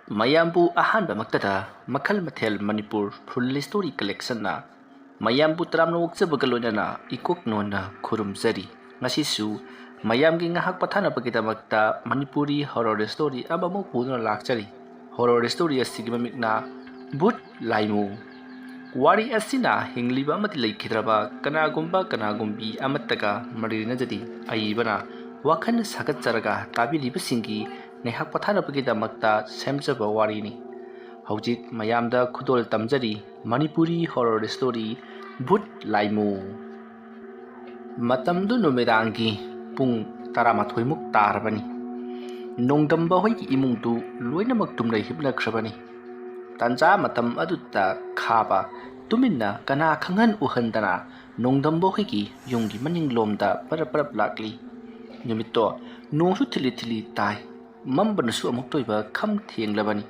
Mayambu ahanba maktada makal mathel Manipur full story collection na Mayambu tramna wukjabagaloina na ikok nona khurumjari ngasisu mayamgi ngahak pathana pagitamakta Manipuri horror story abamu puduna lakchari horror story asigi mamikna Bhut Laimu wari asina hingliba amati laikhidraba kanagumbi amattaga marinajadi aibana wakhan sagatjaraga tabiribasinggi Nehak pathana pagitamakta semjaba warini Haujik mayamda khudol tamjari Manipuri horror story Bhut Laimu Matamdu numidangi pung taramathoimuk tarabani Nongdamba hoiki imungtu loinamak tumlai hibnakrabani Tanja matam adutta khaba tuminna kana khangan uhandana Nongdamba hoiki yunggi maninglomda parap lakli Numitto nongsu thili tai Mambana su amuk toiba kham thenglabani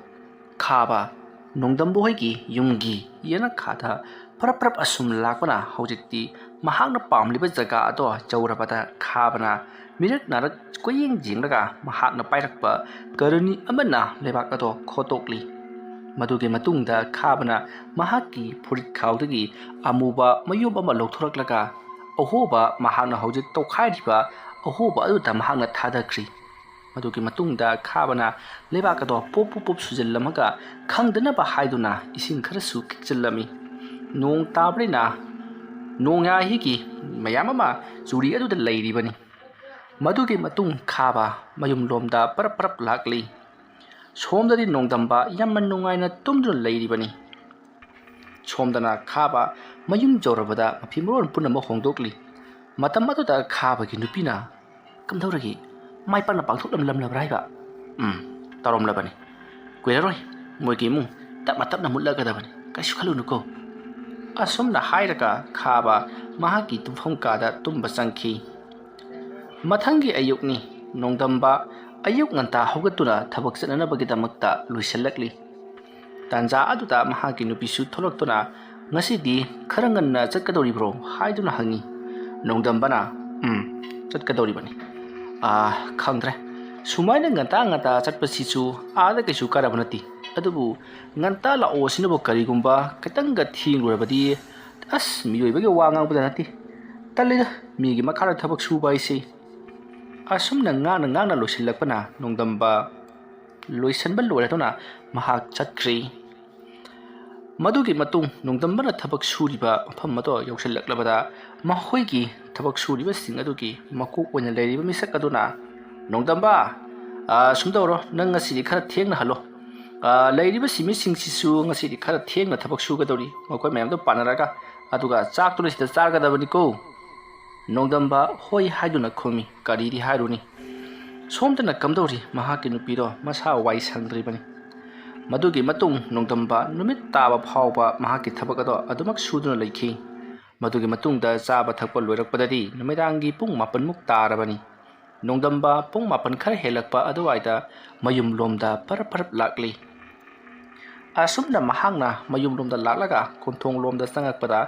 khaba nongdambo hoigi yumgi yana khada parap asum lakpana haujikti mahakna pamliba jaga ado chaurabada khabana mirak narak koyeng jinglaga mahakna pairakpa karuni amana lebak ado khotokli maduge matungda khabana mahaki phurit khawdagi amuba mayub ama lokthuraklaga ahoba mahakna haujik tokhairiba ahoba adu tamahakna thadakri Madugi matungda khabana lebak ado pop sujillamaga khangdanaba haiduna ising kharasu kikjillami nong tabrina nong ya higi mayamama juri adu da lairibani madugi matung khaba mayum lomda parap lakli somdadi nongdamba yamman nongaina tumdun lairibani somdana khaba mayum jorabada mapimron punama hongdokli matam aduda khaba gi nupina kamdoragi mai pan pangthuk lam raiba tarom labani kuiraroi moigi mung tap na mutla gadabani kaisu khalunuko asomna hairaka khaba mahaki tumphom kada tumba sangki mathangi ayukni nongdamba ayuk nganta hogatuna thabak sanana bagidamakta luisallakli tanja aduta mahaki nupisu tholoktuna ngasidi kharanganna chatkadoribro haiduna hangi nongdambana chatkadoribani khangdre sumaina nganta chatpasichu ada kaisu karabanati adubu nganta la osinabu karigumba katanga thingurabadi as miyoibagi wangang badanati talida migi makara thabak suba ise asumna ngana losilakpana nongdamba loisanba loratona mahak chatkri madugi matung nongdambana thabak suriba phammato yausallaklabada mahoigi thabak suriba sing adugi makuk oina leiriba misak aduna nongdamba sumdawro nang ngasi khara thengna halo leiriba simi singsisu ngasi khara thengna thabak sugadori makoi mayam do panaraga aduga chak tu sida charga dabani ko nongdamba hoi haiduna khomi kariri hairuni somdana kamdori mahaki nupiro masa wai sangdribani madugi matung nongdamba numit taba phawba mahaki thabak ado adumak suduna leikhi madugi matungda chaba thakpa loirakpadadi numidangi pung 8 muk tarabani nongdamba pung 8 khar helakpa aduwaida mayum lomda parap lakli asumna mahangna mayum lomda laklaga konthong lomda sangakpada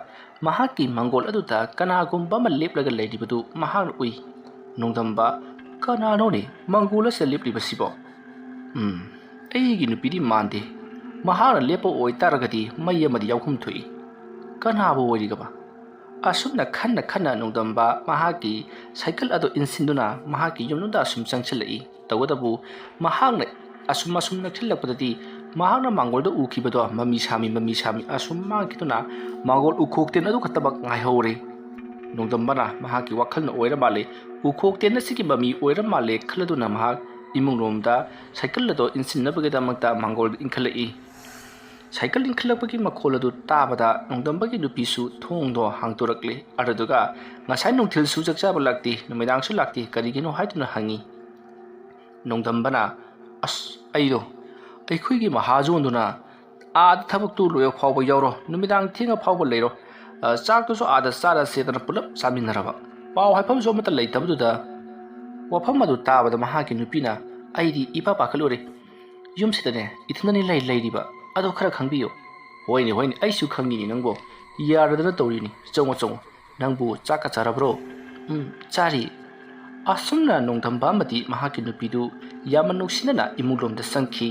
mahaki mangol aduta kanagumba maleplaga leidibadu mahang ui nongdamba kanano ne mangola seliplibasibo aigi nupidi mande mahana lepo oi taragadi mayamadi yaukhum thui kanabo oirigaba asumna khanna nongdamba mahaki cycle ado insinduna mahaki yumnunda asum changchalai tawadabu mahangna asumna khillakpadadi mahangna mangolda ukibado mami sami asum mangkituna mangol ukhokten adu khatabak ngai hore nongdambana mahaki wakhalna oira male ukhokten sigi mami oira male khladuna mahak imungnomda cycle ado insinnabagidamagta mangol inkhalai cycle inkhalapagi makholadu tabada nongdambagi nupisu thongdo hangtorakle araduga ngasai nongthil su jakjaba lakti numidangsu lakti karigino haiduna hangi nongdambana as aido aikhuigi mahajonduna ad thabaktu loyo phawba yawro numidang thinga phawba leiro chaktu so ada sara setana pulap saminaraba paw haifam so mata leitabduda wafam adu tabada mahaki nupina aidi ipa pakhalore yumsidane ithnani leiriba ado khara khangbiyo hoini aisu khangini nangbo yaradana tawrini chongo nangbu chaka charabro chari asumna nongdamba mati mahaki nupidu yaman nuksinana imulomda sangki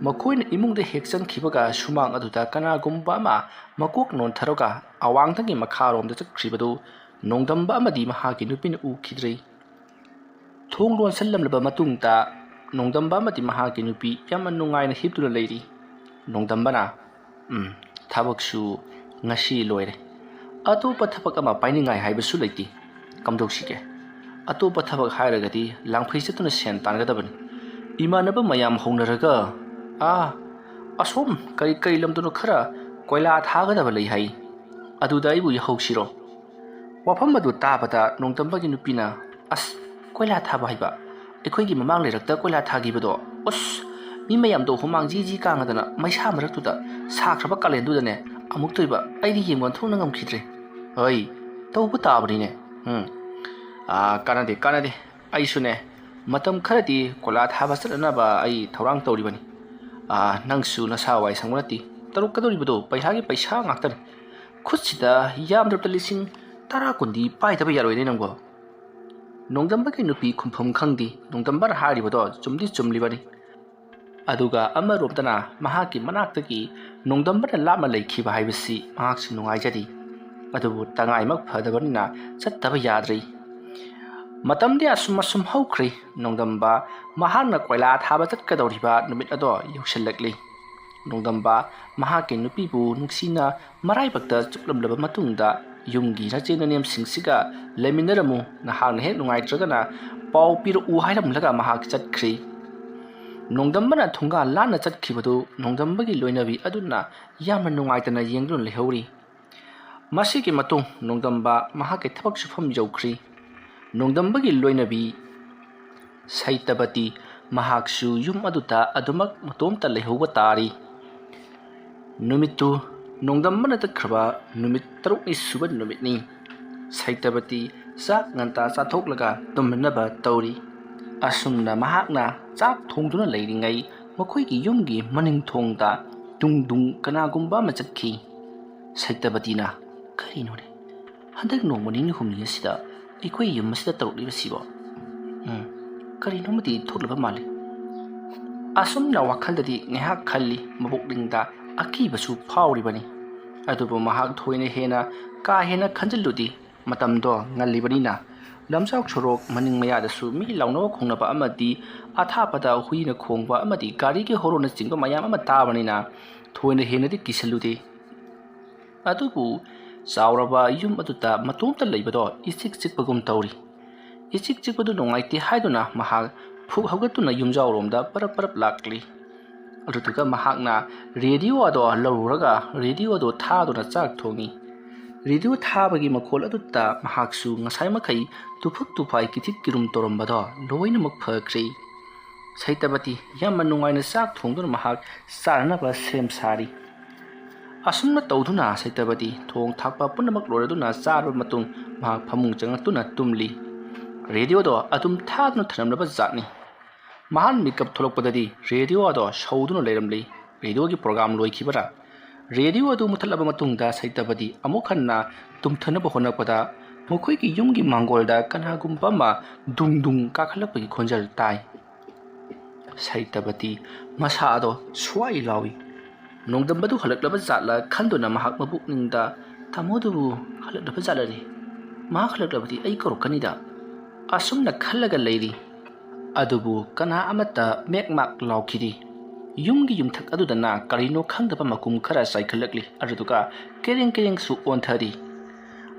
ꯃꯈꯣꯏꯅ ꯏꯃꯨꯡꯗ ꯍꯦꯛ ꯆꯪꯈꯤꯕꯒ ꯁꯨꯃꯥꯡ ꯑꯗꯨꯗ ꯀꯅꯥꯒꯨꯝꯕ ꯑꯃ ꯃꯀꯣꯛ ꯅꯣꯟꯊꯔꯒ ꯑꯋꯥꯡꯗꯒꯤ ꯃꯈꯥꯔꯣꯝꯗ ꯆꯠꯈ꯭ꯔꯤꯕꯗꯨ ꯅꯣꯡꯗꯝꯕ ꯑꯃꯗꯤ ꯃꯍꯥꯛꯀꯤ ꯅꯨꯄꯤꯅ ꯎꯈꯤꯗ꯭ꯔꯦ꯫ ꯊꯣꯡ ꯂꯣꯟꯁꯤꯜꯂꯝꯂꯕ ꯃꯇꯨꯡꯗ ꯅꯣꯡꯗꯝꯕ ꯑꯃꯗꯤ ꯃꯍꯥꯛꯀꯤ ꯅꯨꯄꯤ ꯌꯥꯝꯅ ꯅꯨꯡꯉꯥꯏꯅ ꯍꯤꯞꯇꯨꯅ ꯂꯩꯔꯤ꯫ ꯅꯣꯡꯗꯝꯕꯅ ꯊꯕꯛꯁꯨ ꯉꯁꯤ ꯂꯣꯏꯔꯦ, ꯑꯇꯣꯞꯄ ꯊꯕꯛ ꯑꯃ ꯄꯥꯏꯅꯤꯡꯉꯥꯏ ꯍꯥꯏꯕꯁꯨ ꯂꯩꯇꯦ, ꯀꯝꯗꯧꯁꯤꯒꯦ? ꯑꯇꯣꯞꯄ ꯊꯕꯛ ꯍꯥꯏꯔꯒꯗꯤ ꯂꯥꯡꯐꯩ ꯆꯠꯇꯨꯅ ꯁꯦꯟ ꯇꯥꯟꯒꯗꯕꯅꯤ꯫ ꯏꯃꯥꯟꯅꯕ ꯃꯌꯥꯝ ꯍꯧꯅꯔꯒ ꯑꯁꯣꯝ ꯀꯔꯤ ꯂꯝꯗꯅꯣ ꯈꯔ ꯀꯣꯏꯂꯥ ꯊꯥꯒꯗꯕ ꯂꯩ ꯍꯥꯏ, ꯑꯗꯨꯗ ꯑꯩꯕꯨ ꯌꯥꯍꯧꯁꯤꯔꯣ? ꯋꯥꯐꯝ ꯑꯗꯨ ꯇꯥꯕꯗ ꯅꯣꯡꯗꯝꯕꯒꯤ ꯅꯨꯄꯤꯅ ꯑꯁ, ꯀꯣꯏꯂꯥ ꯊꯥꯕ ꯍꯥꯏꯕ? ꯑꯩꯈꯣꯏꯒꯤ ꯃꯃꯥꯡ ꯂꯩꯔꯛꯇ ꯀꯣꯏꯂꯥ ꯊꯥꯈꯤꯕꯗꯣ, ꯑꯁ ꯃꯤ ꯃꯌꯥꯝꯗꯣ ꯍꯨꯃꯥꯡ ꯖꯤ ꯀꯥꯡꯉꯗꯅ ꯃꯩꯁꯥ ꯃꯔꯛꯇꯨꯗ ꯁꯥꯈ꯭ꯔꯕ ꯀꯥꯂꯦꯟꯗꯨꯗꯅꯦ ꯑꯃꯨꯛꯇꯣꯏꯕ ꯑꯩꯗꯤ ꯌꯦꯡꯕ ꯊꯣꯛꯅ ꯉꯝꯈꯤꯗ꯭ꯔꯦ꯫ ꯍꯣꯏ, ꯇꯧꯕ ꯇꯥꯕꯅꯤꯅꯦ꯫ ꯀꯥꯟꯅꯗꯦ, ꯑꯩꯁꯨꯅꯦ ꯃꯇꯝ ꯈꯔꯗꯤ ꯀꯣꯏꯂꯥ ꯊꯥꯕ ꯆꯠꯅꯅꯕ ꯑꯩ ꯊꯧꯔꯥꯡ ꯇꯧꯔꯤꯕꯅꯤ꯫ ꯅꯪꯁꯨ ꯅꯁꯥ ꯋꯥꯏ ꯁꯪꯕ ꯅꯠꯇꯦ, ꯇꯧꯔꯛꯀꯗꯧꯔꯤꯕꯗꯣ ꯄꯩꯁꯥꯒꯤ ꯄꯩꯁꯥ ꯉꯥꯛꯇꯅꯤ꯫ ꯈꯨꯠꯁꯤꯗ ꯌꯥꯝꯗ꯭ꯔꯕꯗ 10,000-10,20 ꯄꯥꯏꯗꯕ ꯌꯥꯔꯣꯏꯅꯦ ꯅꯪꯕꯣ꯫ ꯅꯣꯡꯗꯝꯕꯒꯤ ꯅꯨꯄꯤ ꯈꯨꯝꯐꯝ ꯈꯪꯗꯦ꯫ ꯅꯣꯡꯗꯝꯕꯅ ꯍꯥꯏꯔꯤꯕꯗꯣ ꯆꯨꯝꯗꯤ ꯆꯨꯝꯂꯤꯕꯅꯤ꯫ ꯑꯗꯨꯒ ꯑꯃꯔꯣꯝꯗꯅ ꯃꯍꯥꯛꯀꯤ ꯃꯅꯥꯛꯇꯒꯤ ꯅꯣꯡꯗꯝꯕꯅ ꯂꯥꯞꯅ ꯂꯩꯈꯤꯕ ꯍꯥꯏꯕꯁꯤ ꯃꯍꯥꯛꯁꯨ ꯅꯨꯡꯉꯥꯏꯖꯗꯦ꯫ ꯑꯗꯨꯕꯨ ꯇꯉꯥꯏꯃꯛ ꯐꯗꯕꯅꯤꯅ ꯆꯠꯇꯕ ꯌꯥꯗ꯭ꯔꯦ꯫ ꯃꯇꯝꯗꯤ ꯑꯁꯨꯝ ꯍꯧꯈ꯭ꯔꯦ꯫ ꯅꯣꯡꯗꯝꯕ ꯃꯍꯥꯛꯅ ꯀꯣꯏꯂꯥ ꯊꯥꯕ ꯆꯠꯀꯗꯧꯔꯤꯕ ꯅꯨꯃꯤꯠ ꯑꯗꯣ ꯌꯧꯁꯤꯜꯂꯛꯂꯤ꯫ ꯅꯣꯡꯗꯝꯕ ꯃꯍꯥꯛꯀꯤ ꯅꯨꯄꯤꯕꯨ ꯅꯨꯡꯁꯤꯅ ꯃꯔꯥꯏꯕꯛꯇ ꯆꯨꯞꯂꯝꯂꯕ ꯃꯇꯨꯡꯗ ꯌꯨꯝꯒꯤ ꯅꯆꯦ ꯅꯅꯦꯝꯁꯤꯡꯁꯤꯒ ꯂꯩꯃꯤꯟꯅꯔꯝꯃꯨ, ꯅꯍꯥꯛꯅ ꯍꯦꯛ ꯅꯨꯡꯉꯥꯏꯇ꯭ꯔꯒꯅ ꯄꯥꯎ ꯄꯤꯔꯛꯎ ꯍꯥꯏꯔꯝꯂꯒ ꯃꯍꯥꯛ ꯆꯠꯈ꯭ꯔꯦ꯫ ꯅꯣꯡꯗꯝꯕꯅ ꯊꯣꯡꯒꯥꯜ ꯂꯥꯟꯅ ꯆꯠꯈꯤꯕꯗꯨ ꯅꯣꯡꯗꯝꯕꯒꯤ ꯂꯣꯏꯅꯕꯤ ꯑꯗꯨꯅ ꯌꯥꯝꯅ ꯅꯨꯡꯉꯥꯏꯇꯅ ꯌꯦꯡꯗꯨꯅ ꯂꯩꯍꯧꯔꯤ꯫ ꯃꯁꯤꯒꯤ ꯃꯇꯨꯡ ꯅꯣꯡꯗꯝꯕ ꯃꯍꯥꯛꯀꯤ ꯊꯕꯛ ꯁꯨꯐꯝ ꯌꯧꯈ꯭ꯔꯤ꯫ ꯅꯣꯡꯗꯝꯕꯒꯤ ꯂꯣꯏꯅꯕꯤ ꯁꯩꯇꯕꯇꯤ ꯃꯍꯥꯛꯁꯨ ꯌꯨꯝ ꯑꯗꯨꯗ ꯑꯗꯨꯃꯛ ꯃꯇꯣꯝꯇ ꯂꯩꯍꯧꯕ ꯇꯥꯔꯤ꯫ ꯅꯨꯃꯤꯠꯇꯨ ꯅꯣꯡꯗꯝꯕꯅ ꯆꯠꯈ꯭ꯔꯕ ꯅꯨꯃꯤꯠ 6ꯅꯤ ꯁꯨꯕ ꯅꯨꯃꯤꯠꯅꯤ꯫ ꯁꯩꯇꯕꯇꯤ ꯆꯥꯛ ꯉꯟꯇꯥ ꯆꯥꯊꯣꯛꯂꯒ ꯇꯨꯝꯅꯕ ꯇꯧꯔꯤ꯫ ꯑꯁꯨꯝꯅ ꯃꯍꯥꯛꯅ ꯆꯥꯛ ꯊꯣꯡꯗꯨꯅ ꯂꯩꯔꯤꯉꯩ ꯃꯈꯣꯏꯒꯤ ꯌꯨꯝꯒꯤ ꯃꯅꯤꯡꯊꯣꯡꯗ ꯗꯨꯡ ꯀꯅꯥꯒꯨꯝꯕ ꯑꯃ ꯆꯠꯈꯤ꯫ ꯁꯩꯇꯕꯇꯤꯅ ꯀꯔꯤꯅꯣꯅꯦ, ꯍꯟꯗꯛ ꯅꯣꯡꯃ ꯅꯤꯅꯤ ꯍꯨꯝꯅꯤ ꯑꯁꯤꯗ ꯑꯩꯈꯣꯏ ꯌꯨꯝ ꯑꯁꯤꯗ ꯇꯧꯔꯛꯂꯤꯕꯁꯤꯕꯣ? ꯀꯔꯤꯅꯣꯃꯗꯤ ꯊꯣꯛꯂꯕ ꯃꯥꯜꯂꯤ꯫ ꯑꯁꯨꯝꯅ ꯋꯥꯈꯜꯗꯗꯤ ꯉꯥꯏꯍꯥꯛ ꯈꯜꯂꯤ, ꯃꯕꯨꯛꯅꯤꯡꯗ ꯑꯀꯤꯕꯁꯨ ꯐꯥꯎꯔꯤꯕꯅꯤ꯫ ꯑꯗꯨꯕꯨ ꯃꯍꯥꯛ ꯊꯣꯏꯅ ꯍꯦꯟꯅ ꯀꯥ ꯍꯦꯟꯅ ꯈꯟꯖꯤꯜꯂꯨꯗꯦ꯫ ꯃꯇꯝꯗꯣ ꯉꯜꯂꯤꯕꯅꯤꯅ ꯂꯝꯖꯥꯎ ꯁꯣꯔꯣꯛ ꯃꯅꯤꯡ ꯃꯌꯥꯗꯁꯨ ꯃꯤ ꯂꯥꯎꯅꯕ ꯈꯣꯡꯅꯕ ꯑꯃꯗꯤ ꯑꯊꯥꯞꯄꯗ ꯍꯨꯏꯅ ꯈꯣꯡꯕ ꯑꯃꯗꯤ ꯒꯥꯔꯤꯒꯤ ꯍꯣꯔꯣꯟꯅꯆꯤꯡꯕ ꯃꯌꯥꯝ ꯑꯃ ꯇꯥꯕꯅꯤꯅ ꯊꯣꯏꯅ ꯍꯦꯟꯅꯗꯤ ꯀꯤꯁꯤꯜꯂꯨꯗꯦ꯫ ꯑꯗꯨꯕꯨ ꯆꯥꯎꯔꯕ ꯌꯨꯝ ꯑꯗꯨꯗ ꯃꯇꯣꯝꯇ ꯂꯩꯕꯗꯣ ꯏꯆꯤꯛ ꯆꯤꯛꯄꯒꯨꯝ ꯇꯧꯔꯤ꯫ ꯏꯆꯤꯛ ꯆꯤꯛꯄꯗꯨ ꯅꯨꯡꯉꯥꯏꯇꯦ ꯍꯥꯏꯗꯨꯅ ꯃꯍꯥꯛ ꯐꯨꯛ ꯍꯧꯒꯠꯇꯨꯅ ꯌꯨꯝꯖꯥꯎꯔꯣꯝꯗ ꯄꯔꯞ ꯂꯥꯛꯂꯤ꯫ ꯑꯗꯨꯗꯨꯒ ꯃꯍꯥꯛꯅ ꯔꯦꯗꯤꯑꯣ ꯑꯗꯣ ꯂꯧꯔꯨꯔꯒ ꯔꯦꯗꯤꯑꯣꯗꯣ ꯊꯥꯗꯨꯅ ꯆꯥꯛ ꯊꯣꯡꯉꯤ꯫ ꯔꯦꯗꯤꯑꯣ ꯊꯥꯕꯒꯤ ꯃꯈꯣꯜ ꯑꯗꯨꯗ ꯃꯍꯥꯛꯁꯨ ꯉꯁꯥꯏ ꯃꯈꯩ ꯇꯨꯐꯛ ꯇꯨꯐꯥꯏ ꯀꯤꯊꯤꯛ ꯀꯤꯔꯨꯝ ꯇꯧꯔꯝꯕꯗꯣ ꯂꯣꯏꯅꯃꯛ ꯐꯈ꯭ꯔꯦ꯫ ꯁꯩꯇꯕꯇꯤ ꯌꯥꯝꯅ ꯅꯨꯡꯉꯥꯏꯅ ꯆꯥꯛ ꯊꯣꯡꯗꯨꯅ ꯃꯍꯥꯛ ꯆꯥꯅꯅꯕ ꯁꯦꯝ ꯁꯥꯔꯤ꯫ ꯑꯁꯨꯝꯅ ꯇꯧꯗꯨꯅ ꯁꯩꯇꯕꯇꯤ ꯊꯣꯡ ꯊꯥꯛꯄ ꯄꯨꯝꯅꯃꯛ ꯂꯣꯏꯔꯗꯨꯅ ꯆꯥꯔꯕ ꯃꯇꯨꯡ ꯃꯍꯥꯛ ꯐꯃꯨꯡ ꯆꯪꯉꯛꯇꯨꯅ ꯇꯨꯝꯂꯤ꯫ ꯔꯦꯗꯤꯑꯣꯗꯣ ꯑꯗꯨꯝ ꯊꯥꯗꯨꯅ ꯊꯅꯝꯂꯕ ꯖꯥꯠꯅꯤ꯫ ꯃꯍꯥꯛ ꯃꯤꯀꯞ ꯊꯣꯛꯂꯛꯄꯗꯗꯤ ꯔꯦꯗꯤꯑꯣ ꯑꯗꯣ ꯁꯧꯗꯨꯅ ꯂꯩꯔꯝꯂꯤ꯫ ꯔꯦꯗꯤꯑꯣꯒꯤ ꯄ꯭ꯔꯣꯒ꯭ꯔꯥꯝ ꯂꯣꯏꯈꯤꯕꯔꯥ? ꯔꯦꯗꯤꯑꯣ ꯑꯗꯨ ꯃꯨꯊꯠꯂꯕ ꯃꯇꯨꯡꯗ ꯁꯩꯇꯕꯇꯤ ꯑꯃꯨꯛ ꯍꯟꯅ ꯇꯨꯝꯊꯅꯕ ꯍꯣꯠꯅꯔꯛꯄꯗ ꯃꯈꯣꯏꯒꯤ ꯌꯨꯝꯒꯤ ꯃꯥꯡꯒꯣꯜꯗ ꯀꯅꯥꯒꯨꯝꯕ ꯑꯃ ꯗꯨꯡ ꯀꯥꯈꯠꯂꯛꯄꯒꯤ ꯈꯣꯟꯖꯦꯜ ꯇꯥꯏ꯫ ꯁꯩꯇꯕꯇꯤ ꯃꯁꯥ ꯑꯗꯣ ꯁ꯭ꯋꯥꯏ ꯂꯥꯎꯏ꯫ ꯅꯣꯡꯗꯝꯕꯗꯨ ꯍꯜꯂꯛꯂꯕ ꯖꯥꯠꯂ ꯈꯟꯗꯨꯅ ꯃꯍꯥꯛ ꯃꯕꯨꯛꯅꯤꯡꯗ ꯇꯥꯃꯣꯗꯨꯕꯨ ꯍꯜꯂꯛꯂꯕ ꯖꯥꯠꯂꯅꯦ, ꯃꯍꯥꯛ ꯍꯜꯂꯛꯂꯕꯗꯤ ꯑꯩ ꯀꯧꯔꯛꯀꯅꯤꯗ, ꯑꯁꯨꯝꯅ ꯈꯜꯂꯒ ꯂꯩꯔꯤ꯫ ꯑꯗꯨꯕꯨ ꯀꯅꯥ ꯑꯃꯠꯇ ꯃꯦꯛ ꯃꯥꯛ ꯂꯥꯎꯈꯤꯗꯦ꯫ ꯌꯨꯝꯒꯤ ꯌꯨꯝꯊꯛ ꯑꯗꯨꯗꯅ ꯀꯔꯤꯅꯣ ꯈꯪꯗꯕ ꯃꯀꯨꯝ ꯈꯔ ꯆꯥꯏꯈꯠꯂꯛꯂꯤ꯫ ꯑꯗꯨꯗꯨꯒ ꯀꯦꯔꯦꯡꯁꯨ ꯑꯣꯟꯊꯔꯤ꯫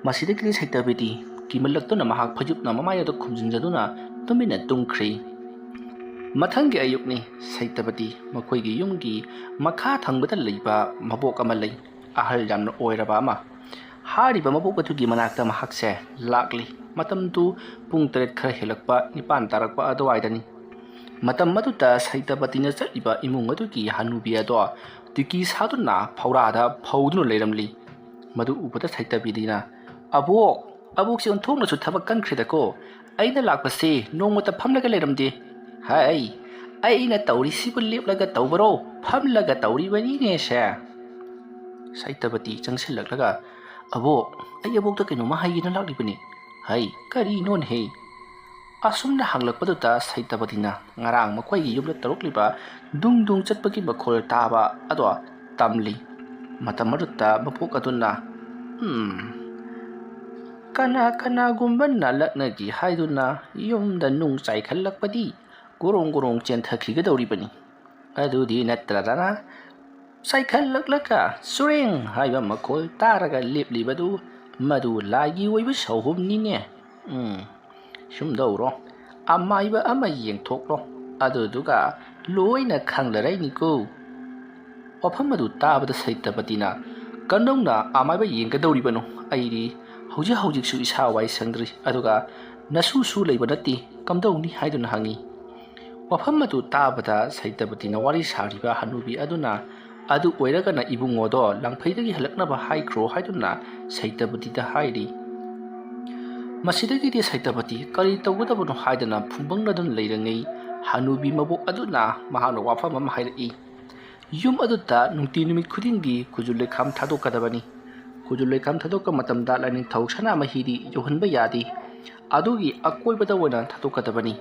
ꯃꯁꯤꯗꯒꯤꯗꯤ ꯁꯩꯇꯕꯇꯤ ꯀꯤꯃꯜꯂꯛꯇꯨꯅ ꯃꯍꯥꯛ ꯐꯩꯖꯨꯞꯅ ꯃꯃꯥꯏ ꯑꯗꯨ ꯈꯨꯝꯖꯤꯟꯖꯗꯨꯅ ꯇꯨꯃꯤꯟꯅ ꯇꯨꯝꯈ꯭ꯔꯦ꯫ ꯃꯊꯪꯒꯤ ꯑꯌꯨꯛꯅꯤ꯫ ꯁꯩꯇꯕꯇꯤ ꯃꯈꯣꯏꯒꯤ ꯌꯨꯝꯒꯤ ꯃꯈꯥ ꯊꯪꯕꯗ ꯂꯩꯕ ꯃꯕꯣꯛ ꯑꯃ ꯂꯩ, ꯑꯍꯜ ꯌꯥꯝꯅ ꯑꯣꯏꯔꯕ ꯑꯃ꯫ ꯍꯥꯏꯔꯤꯕ ꯃꯕꯣꯛ ꯑꯗꯨꯒꯤ ꯃꯅꯥꯛꯇ ꯃꯍꯥꯛꯁꯦ ꯂꯥꯛꯂꯤ꯫ ꯃꯇꯝꯗꯨ ꯄꯨꯡ 9 ꯈꯔ ꯍꯦꯜꯂꯛꯄ 9 ꯇꯥꯔꯛꯄ ꯑꯗꯨꯋꯥꯏꯗꯅꯤ꯫ ꯃꯇꯝ ꯑꯗꯨꯗ ꯁꯩꯇꯕꯇꯤꯅ ꯆꯠꯂꯤꯕ ꯏꯃꯨꯡ ꯑꯗꯨꯒꯤ ꯍꯅꯨꯕꯤ ꯑꯗꯣ ꯇꯤꯀꯤ ꯁꯥꯗꯨꯅ ꯐꯧꯔꯥꯗ ꯐꯧꯗꯨꯅ ꯂꯩꯔꯝꯂꯤ꯫ ꯃꯗꯨ ꯎꯕꯗ ꯁꯩꯇꯕꯇꯤꯅ ꯑꯕꯣꯛꯁꯤ ꯑꯣꯟꯊꯣꯛꯅꯁꯨ ꯊꯕꯛ ꯀꯟꯈ꯭ꯔꯦꯗꯀꯣ, ꯑꯩꯅ ꯂꯥꯛꯄꯁꯤ ꯅꯣꯡꯃꯇ ꯐꯝꯂꯒ ꯂꯩꯔꯝꯗꯦ꯫ ꯍꯥꯏ, ꯑꯩꯅ ꯇꯧꯔꯤꯁꯤꯕꯨ ꯂꯦꯞꯂꯒ ꯇꯧꯕꯔꯣ, ꯐꯝꯂꯒ ꯇꯧꯔꯤꯕꯅꯤꯅꯦꯁꯦ꯫ ꯁꯩꯇꯕꯇꯤ ꯆꯪꯁꯤꯜꯂꯛꯂꯒ ꯑꯩ ꯑꯕꯣꯛꯇ ꯀꯩꯅꯣꯝꯃ ꯍꯥꯏꯒꯦꯅ ꯂꯥꯛꯂꯤꯕꯅꯤ꯫ ꯍꯩ, ꯀꯔꯤꯅꯣꯅꯦꯍꯦ? ꯑꯁꯨꯝꯅ ꯍꯪꯂꯛꯄꯗꯨꯗ ꯁꯩꯇꯄꯇꯤꯅ ꯉꯔꯥꯡ ꯃꯈꯣꯏꯒꯤ ꯌꯨꯝꯗ ꯇꯧꯔꯛꯂꯤꯕ ꯗꯨꯡ ꯗꯨꯡ ꯆꯠꯄꯒꯤ ꯃꯈꯣꯜ ꯇꯥꯕ ꯑꯗꯣ ꯇꯝꯂꯤ꯫ ꯃꯇꯝ ꯑꯗꯨꯗ ꯃꯄꯣꯛ ꯑꯗꯨꯅ ꯀꯅꯥ ꯀꯅꯥꯒꯨꯝꯕꯅ ꯂꯛꯅꯒꯤ ꯍꯥꯏꯗꯨꯅ ꯌꯨꯝꯗ ꯅꯨꯡ ꯆꯥꯏꯈꯠꯂꯛꯄꯗꯤ ꯒꯣꯔꯣꯡ ꯒꯣꯔꯣꯡ ꯆꯦꯟꯊꯈꯤꯒꯗꯧꯔꯤꯕꯅꯤ꯫ ꯑꯗꯨꯗꯤ ꯅꯠꯇ꯭ꯔꯗꯅ ꯆꯥꯏꯈꯠꯂꯛꯂꯒ ꯆꯨꯔꯦꯡ ꯍꯥꯏꯕ ꯃꯈꯣꯜ ꯇꯥꯔꯒ ꯂꯦꯞꯂꯤꯕꯗꯨ ꯃꯗꯨ ꯂꯥꯏꯒꯤ ꯑꯣꯏꯕ ꯁꯧꯍꯨꯝꯅꯤꯅꯦ꯫ ꯁꯨꯝꯗꯧꯔꯣ, ꯑꯃꯥꯏꯕ ꯑꯃ ꯌꯦꯡꯊꯣꯛꯂꯣ, ꯑꯗꯨꯗꯨꯒ ꯂꯣꯏꯅ ꯈꯪꯂꯔꯩꯅꯤꯀꯣ꯫ ꯋꯥꯐꯝ ꯑꯗꯨ ꯇꯥꯕꯗ ꯁꯩꯇꯄꯇꯤꯅ ꯀꯝꯗꯧꯅ ꯑꯃꯥꯏꯕ ꯌꯦꯡꯒꯗꯧꯔꯤꯕꯅꯣ? ꯑꯩꯗꯤ ꯍꯧꯖꯤꯛꯁꯨ ꯏꯁꯥ ꯋꯥꯏ ꯁꯪꯗ꯭ꯔꯤ, ꯑꯗꯨꯒ ꯅꯁꯨꯁꯨ ꯂꯩꯕ ꯅꯠꯇꯦ, ꯀꯝꯗꯧꯅꯤ ꯍꯥꯏꯗꯨꯅ ꯍꯪꯉꯤ꯫ ꯋꯥꯐꯝ ꯑꯗꯨ ꯇꯥꯕꯗ ꯁꯩꯇꯄꯇꯤꯅ ꯋꯥꯔꯤ ꯁꯥꯔꯤꯕ ꯍꯅꯨꯕꯤ ꯑꯗꯨꯅ ꯑꯗꯨ ꯑꯣꯏꯔꯒꯅ ꯏꯕꯨꯡꯉꯣꯗꯣ ꯂꯪꯐꯩꯗꯒꯤ ꯍꯜꯂꯛꯅꯕ ꯍꯥꯏꯈ꯭ꯔꯣ ꯍꯥꯏꯗꯨꯅ ꯁꯩꯇꯄꯇꯤꯗ ꯍꯥꯏꯔꯤ꯫ ꯃꯁꯤꯗꯒꯤꯗꯤ ꯁꯩꯇꯄꯇꯤ ꯀꯔꯤ ꯇꯧꯒꯗꯕꯅꯣ ꯍꯥꯏꯗꯅ ꯐꯨꯡꯕꯪꯅꯗꯨꯅ ꯂꯩꯔꯤꯉꯩ ꯍꯅꯨꯕꯤ ꯃꯕꯣꯛ ꯑꯗꯨꯅ ꯃꯍꯥꯛꯅ ꯋꯥꯐꯝ ꯑꯃ ꯍꯥꯏꯔꯛꯏ꯫ ꯌꯨꯝ ꯑꯗꯨꯗ ꯅꯨꯡꯇꯤ ꯅꯨꯃꯤꯠ ꯈꯨꯗꯤꯡꯒꯤ ꯈꯨꯖꯨ ꯂꯩꯈꯥꯝ ꯊꯥꯗꯣꯛꯀꯗꯕꯅꯤ꯫ ꯈꯨꯖꯨ ꯂꯩꯈꯥꯝ ꯊꯥꯗꯣꯛꯄ ꯃꯇꯝꯗ ꯂꯥꯏꯅꯤꯡꯊꯧ ꯁꯅꯥꯃꯍꯤꯗꯤ ꯌꯧꯍꯟꯕ ꯌꯥꯗꯦ꯫ ꯑꯗꯨꯒꯤ ꯑꯀꯣꯏꯕꯗ ꯑꯣꯏꯅ ꯊꯥꯗꯣꯛꯀꯗꯕꯅꯤ꯫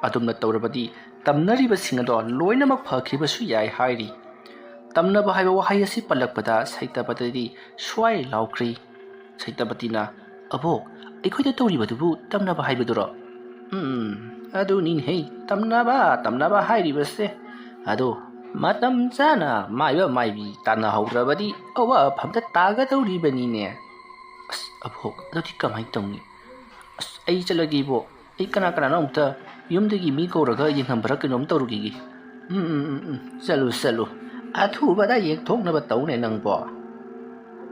ꯑꯗꯨꯝꯅ ꯇꯧꯔꯕꯗꯤ ꯇꯝꯅꯔꯤꯕꯁꯤꯡ ꯑꯗꯣ ꯂꯣꯏꯅꯃꯛ ꯐꯈꯤꯕꯁꯨ ꯌꯥꯏ ꯍꯥꯏꯔꯤ꯫ ꯇꯝꯅꯕ ꯍꯥꯏꯕ ꯋꯥꯍꯩ ꯑꯁꯤ ꯄꯜꯂꯛꯄꯗ ꯁꯩꯇꯄꯇꯤꯗꯤ ꯁ꯭ꯋꯥꯏ ꯂꯥꯎꯈ꯭ꯔꯤ꯫ ꯁꯩꯇꯄꯇꯤꯅ "ꯑꯕꯣꯛ, ꯑꯩꯈꯣꯏꯗ ꯇꯧꯔꯤꯕꯗꯨꯕꯨ ꯇꯝꯅꯕ ꯍꯥꯏꯕꯗꯨꯔꯣ?" ꯑꯗꯨꯅꯤꯅꯦꯍꯦ, ꯇꯝꯅꯕ ꯍꯥꯏꯔꯤꯕꯁꯦ꯫ ꯑꯗꯣ ꯃꯇꯝ ꯆꯥꯅ ꯃꯥꯏꯕ ꯃꯥꯏꯕꯤ ꯇꯥꯟꯅꯍꯧꯗ꯭ꯔꯕꯗꯤ ꯑꯋꯥꯐꯝꯗ ꯇꯥꯒꯗꯧꯔꯤꯕꯅꯤꯅꯦ꯫ ꯑꯕꯣꯛ, ꯑꯗꯨꯗꯤ ꯀꯃꯥꯏꯅ ꯇꯧꯅꯤ? ꯑꯩ ꯆꯠꯂꯒꯦ ꯏꯕꯣꯛ, ꯑꯩ ꯀꯅꯥꯅꯣ ꯑꯝꯇ ꯌꯨꯝꯗꯒꯤ ꯃꯤ ꯀꯧꯔꯒ ꯌꯦꯡꯍꯟꯕꯔ ꯀꯩꯅꯣꯝ ꯇꯧꯔꯨꯈꯤꯒꯦ꯫ ꯆꯠꯂꯨ, ꯑꯊꯨꯕꯗ ꯌꯦꯡꯊꯣꯛꯅꯕ ꯇꯧꯅꯦ ꯅꯪꯕꯣ꯫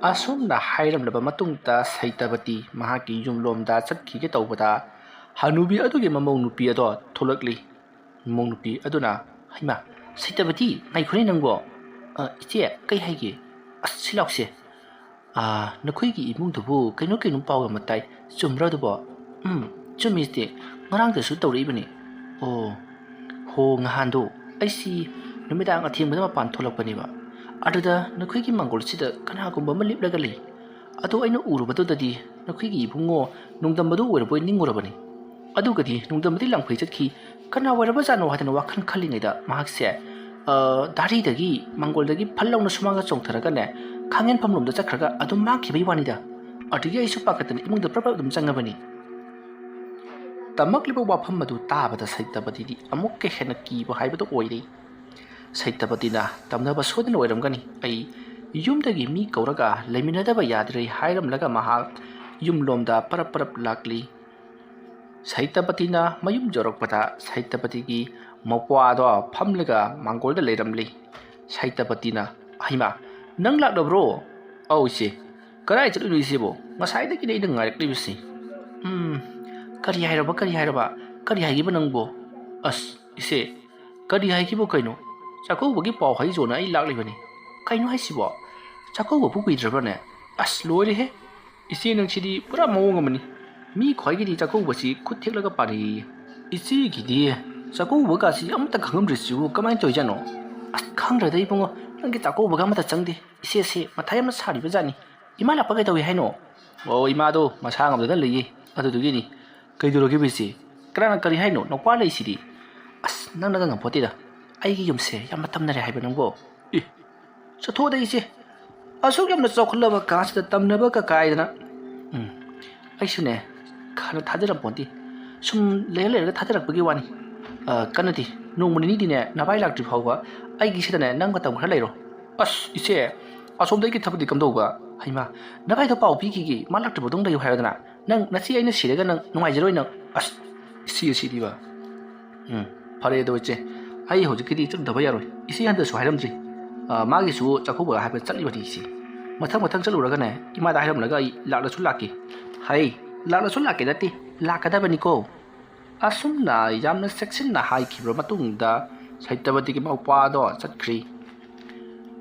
ꯑꯁꯨꯝꯅ ꯍꯥꯏꯔꯝꯂꯕ ꯃꯇꯨꯡꯗ ꯁꯩꯇꯄꯇꯤ ꯃꯍꯥꯛꯀꯤ ꯌꯨꯝꯂꯣꯝꯗ ꯆꯠꯈꯤꯒꯦ ꯇꯧꯕꯗ ꯍꯅꯨꯕꯤ ꯑꯗꯨꯒꯤ ꯃꯃꯧ ꯅꯨꯄꯤ ꯑꯗꯣ ꯊꯣꯛꯂꯛꯂꯤ꯫ ꯃꯃꯧ ꯅꯨꯄꯤ ꯑꯗꯨꯅ "ꯍꯩꯃꯥ, ꯁꯩꯇꯄꯇꯤ, ꯉꯥꯏꯈꯣꯅꯦ ꯅꯪꯕꯣ꯫ ꯏꯆꯦ, ꯀꯩ ꯍꯥꯏꯒꯦ? ꯁꯤ ꯂꯥꯎꯁꯦ꯫ ꯅꯈꯣꯏꯒꯤ ꯏꯃꯨꯡꯗꯨꯕꯨ ꯀꯩꯅꯣ ꯄꯥꯎ ꯑꯃ ꯇꯥꯏ, ꯆꯨꯝꯕ꯭ꯔꯥ ꯑꯗꯨꯕꯣ?" ꯆꯨꯝꯃꯤ ꯏꯆꯦ, ꯉꯔꯥꯡꯗꯁꯨ ꯇꯧꯔꯛꯏꯕꯅꯤ꯫ ꯍꯣ, ꯅꯍꯥꯟꯗꯣ ꯑꯩꯁꯤ ꯅꯨꯃꯤꯗꯥꯡ ꯑꯊꯦꯡꯕꯗ ꯃꯄꯥꯟ ꯊꯣꯛꯂꯛꯄꯅꯦꯕ꯫ ꯑꯗꯨꯗ ꯅꯈꯣꯏꯒꯤ ꯃꯥꯡꯒꯣꯜꯁꯤꯗ ꯀꯅꯥꯒꯨꯝꯕ ꯑꯃ ꯂꯦꯞꯂꯒ ꯂꯩ꯫ ꯑꯗꯣ ꯑꯩꯅ ꯎꯔꯨꯕꯗꯨꯗꯗꯤ ꯅꯈꯣꯏꯒꯤ ꯏꯕꯨꯡꯉꯣ ꯅꯣꯡꯗꯝꯕꯗꯨ ꯑꯣꯏꯔꯕꯣꯏ ꯅꯤꯡꯉꯨꯔꯕꯅꯤ꯫ ꯑꯗꯨꯒꯗꯤ ꯅꯣꯡꯗꯝꯕꯗꯤ ꯂꯪꯐꯩ ꯆꯠꯈꯤ꯫ ꯀꯅꯥ ꯑꯣꯏꯔꯕꯖꯥꯠꯅꯣ ꯍꯥꯏꯗꯅ ꯋꯥꯈꯜ ꯈꯜꯂꯤꯉꯩꯗ ꯃꯍꯥꯛꯁꯦ ꯗꯥꯔꯤꯗꯒꯤ ꯃꯥꯡꯒꯣꯜꯗꯒꯤ ꯐꯜ ꯂꯥꯎꯅ ꯁꯨꯃꯥꯡꯗ ꯆꯣꯡꯊꯔꯒꯅꯦ, ꯈꯥꯡꯉꯦꯟꯐꯝ ꯂꯣꯝꯗ ꯆꯠꯈ꯭ꯔꯒ ꯑꯗꯨꯝ ꯃꯥꯡꯈꯤꯕꯩ ꯋꯥꯅꯤꯗ꯫ ꯑꯗꯨꯗꯒꯤ ꯑꯩꯁꯨ ꯄꯥꯈꯠꯇꯅ ꯏꯃꯨꯡꯗ ꯄ꯭ꯔꯞ ꯑꯗꯨꯝ ꯆꯪꯉꯕꯅꯤ꯫ ꯇꯝꯃꯛꯂꯤꯕ ꯋꯥꯐꯝ ꯑꯗꯨ ꯇꯥꯕꯗ ꯁꯩꯇꯄꯇꯤꯗꯤ ꯑꯃꯨꯛꯀ ꯍꯦꯟꯅ ꯀꯤꯕ ꯍꯥꯏꯕꯗꯨ ꯑꯣꯏꯔꯦ꯫ ꯁꯩꯇꯄꯇꯤꯅ "ꯇꯝꯅꯕ ꯁꯣꯏꯗꯅ ꯑꯣꯏꯔꯝꯒꯅꯤ, ꯑꯩ ꯌꯨꯝꯗꯒꯤ ꯃꯤ ꯀꯧꯔꯒ ꯂꯩꯃꯤꯟꯅꯗꯕ ꯌꯥꯗ꯭ꯔꯦ" ꯍꯥꯏꯔꯝꯂꯒ ꯃꯍꯥꯛ ꯌꯨꯝꯂꯣꯝꯗ ꯄꯔꯞ ꯂꯥꯛꯂꯤ꯫ ꯁꯩꯇꯄꯇꯤꯅ ꯃꯌꯨꯝ ꯌꯧꯔꯛꯄꯗ ꯁꯩꯇꯄꯇꯤꯒꯤ ꯃꯧꯄ꯭ꯋꯥꯗꯣ ꯐꯝꯂꯒ ꯃꯥꯡꯒꯣꯜꯗ ꯂꯩꯔꯝꯂꯤ꯫ ꯁꯩꯇꯄꯇꯤꯅ "ꯍꯩꯃꯥ, ꯅꯪ ꯂꯥꯛꯂꯕ꯭ꯔꯣ?" "ꯑꯧ ꯏꯆꯦ, ꯀꯗꯥꯏ ꯆꯠꯂꯨꯏꯅꯣ ꯏꯆꯦꯕꯣ? ꯉꯁꯥꯏꯗꯒꯤꯅꯤ ꯑꯩꯅ ꯉꯥꯏꯔꯛꯂꯤꯕꯁꯤ." ꯀꯔꯤ ꯍꯥꯏꯔꯕ? ꯀꯔꯤ ꯍꯥꯏꯈꯤꯕ ꯅꯪꯕꯣ?" "ꯏꯆꯦ, ꯀꯔꯤ ꯍꯥꯏꯈꯤꯕ ꯀꯩꯅꯣ? ꯆꯥꯛꯀꯧꯕꯒꯤ ꯄꯥꯎ ꯍꯥꯏꯖꯣꯅ ꯑꯩ ꯂꯥꯛꯂꯤꯕꯅꯤ." "ꯀꯩꯅꯣ ꯍꯥꯏꯁꯤꯕꯣ? ꯆꯥꯛꯀꯧꯕꯕꯨ ꯀꯨꯏꯗ꯭ꯔꯕꯅꯦ? ꯂꯣꯏꯔꯦꯍꯦ! ꯏꯆꯦ ꯅꯪꯁꯤꯗꯤ ꯄꯨꯔꯥ ꯃꯑꯣꯡ ꯑꯃꯅꯤ꯫ ꯃꯤ ꯈ꯭ꯋꯥꯏꯒꯤꯗꯤ ꯆꯥꯛꯀꯧꯕꯁꯤ ꯈꯨꯠ ꯊꯦꯛꯂꯒ ꯄꯥꯅꯩꯌꯦ꯫ ꯏꯆꯦꯒꯤꯗꯤ ꯆꯥꯛꯀꯧꯕꯒꯁꯤ ꯑꯃꯠꯇ ꯈꯪꯉꯝꯗ꯭ꯔꯤꯁꯤꯕꯨ ꯀꯃꯥꯏꯅ ꯇꯧꯔꯤꯖꯥꯠꯅꯣ?" "ꯈꯪꯗ꯭ꯔꯦꯗ ꯏꯕꯨꯡꯉꯣ, ꯅꯪꯒꯤ ꯆꯥꯛꯀꯧꯕꯒ ꯑꯃꯠꯇ ꯆꯪꯗꯦ꯫ ꯏꯆꯦꯁꯦ ꯃꯊꯥ ꯌꯥꯝꯅ ꯁꯥꯔꯤꯕꯖꯥꯠꯅꯤ꯫ ꯏꯃꯥ ꯂꯥꯛꯄ ꯀꯩꯗꯧꯏ ꯍꯥꯏꯅꯣ?" "ꯏꯃꯥꯗꯣ ꯃꯁꯥ ꯉꯝꯗꯅ ꯂꯩꯌꯦ, ꯑꯗꯨꯗꯨꯒꯤꯅꯤ." "ꯀꯩꯗꯧꯔꯒꯦꯕ ꯏꯆꯦ? ꯀꯅꯥꯅ ꯀꯔꯤ ꯍꯥꯏꯅꯣ? ꯅꯧꯄꯥ ꯂꯩꯁꯤꯗꯤ." "ꯅꯪꯅꯒ ꯉꯝꯄꯣꯠꯇꯦꯗ, ꯑꯩꯒꯤ ꯌꯨꯝꯁꯦ ꯌꯥꯝꯅ ꯇꯝꯅꯔꯦ ꯍꯥꯏꯕ ꯅꯪꯕꯣ." "ꯆꯠꯊꯣꯛꯑꯣꯗ ꯏꯆꯦ, ꯑꯁꯨꯛ ꯌꯥꯝꯅ ꯆꯥꯎꯈꯠꯂꯕ ꯀꯥꯁꯤꯗ ꯇꯝꯅꯕꯒ ꯀꯥꯏꯗꯅ." "ꯑꯩꯁꯨꯅꯦ ꯈꯔ ꯊꯥꯖꯔꯝꯄꯣꯟꯇꯦ, ꯁꯨꯝ ꯂꯩꯔꯒ ꯊꯥꯖꯔꯛꯄꯒꯤ ꯋꯥꯅꯤ꯫ ꯀꯟꯅꯗꯤ ꯅꯣꯡꯃ ꯅꯤꯅꯤꯗꯤꯅꯦ ꯅꯚꯥꯏ ꯂꯥꯛꯇ꯭ꯔꯤ ꯐꯥꯎꯕ ꯑꯩꯒꯤꯁꯤꯗꯅꯦ ꯅꯪ ꯃꯇꯝ ꯈꯔ ꯂꯩꯔꯣ." "ꯏꯆꯦ, ꯑꯁꯣꯝꯗ ꯑꯩꯒꯤ ꯊꯕꯛꯇꯤ ꯀꯝꯗꯧꯕ?" "ꯍꯩꯃꯥ, ꯅꯚꯥꯏꯗꯣ ꯄꯥꯎ ꯄꯤꯈꯤꯒꯦ, ꯃꯥ ꯂꯥꯛꯇ꯭ꯔꯤꯐꯥꯎꯗꯪ ꯂꯩꯌꯨ ꯍꯥꯏꯔꯗꯅ꯫ ꯅꯪ ꯅꯆꯦ ꯑꯩꯅ ꯁꯤꯔꯒ ꯅꯪ ꯅꯨꯡꯉꯥꯏꯖꯔꯣꯏ ꯅꯪ." "ꯏꯆꯦ ꯁꯤꯗꯤꯕ." "ꯐꯔꯦ ꯑꯗꯣ ꯏꯆꯦ, ꯑꯩ ꯍꯧꯖꯤꯛꯀꯤꯗꯤ ꯆꯠꯂꯨꯗꯕ ꯌꯥꯔꯣꯏ꯫ ꯏꯆꯦ ꯍꯟꯗꯛꯁꯨ ꯍꯥꯏꯔꯝꯗ꯭ꯔꯤ, ꯃꯥꯒꯤꯁꯨ ꯆꯥꯛꯀꯧꯕ ꯍꯥꯏꯕ ꯆꯠꯂꯤꯕꯅꯤ ꯏꯆꯦ꯫ ꯃꯊꯪ ꯆꯠꯂꯨꯔꯒꯅꯦ ꯏꯃꯥꯗ ꯍꯥꯏꯔꯝꯂꯒ ꯑꯩ ꯂꯥꯛꯂꯁꯨ ꯂꯥꯛꯀꯦ." "ꯂꯥꯛꯂꯁꯨ ꯂꯥꯛꯀꯦ ꯅꯠꯇꯦ, ꯂꯥꯛꯀꯗꯕꯅꯤꯀꯣ." ꯑꯁꯨꯝꯅ ꯌꯥꯝꯅ ꯆꯦꯛꯁꯤꯟꯅ ꯍꯥꯏꯈꯤꯕ ꯃꯇꯨꯡꯗ ꯁꯩꯇꯄꯇꯤꯒꯤ ꯃꯧꯄ꯭ꯋꯥꯗꯣ ꯆꯠꯈ꯭ꯔꯤ꯫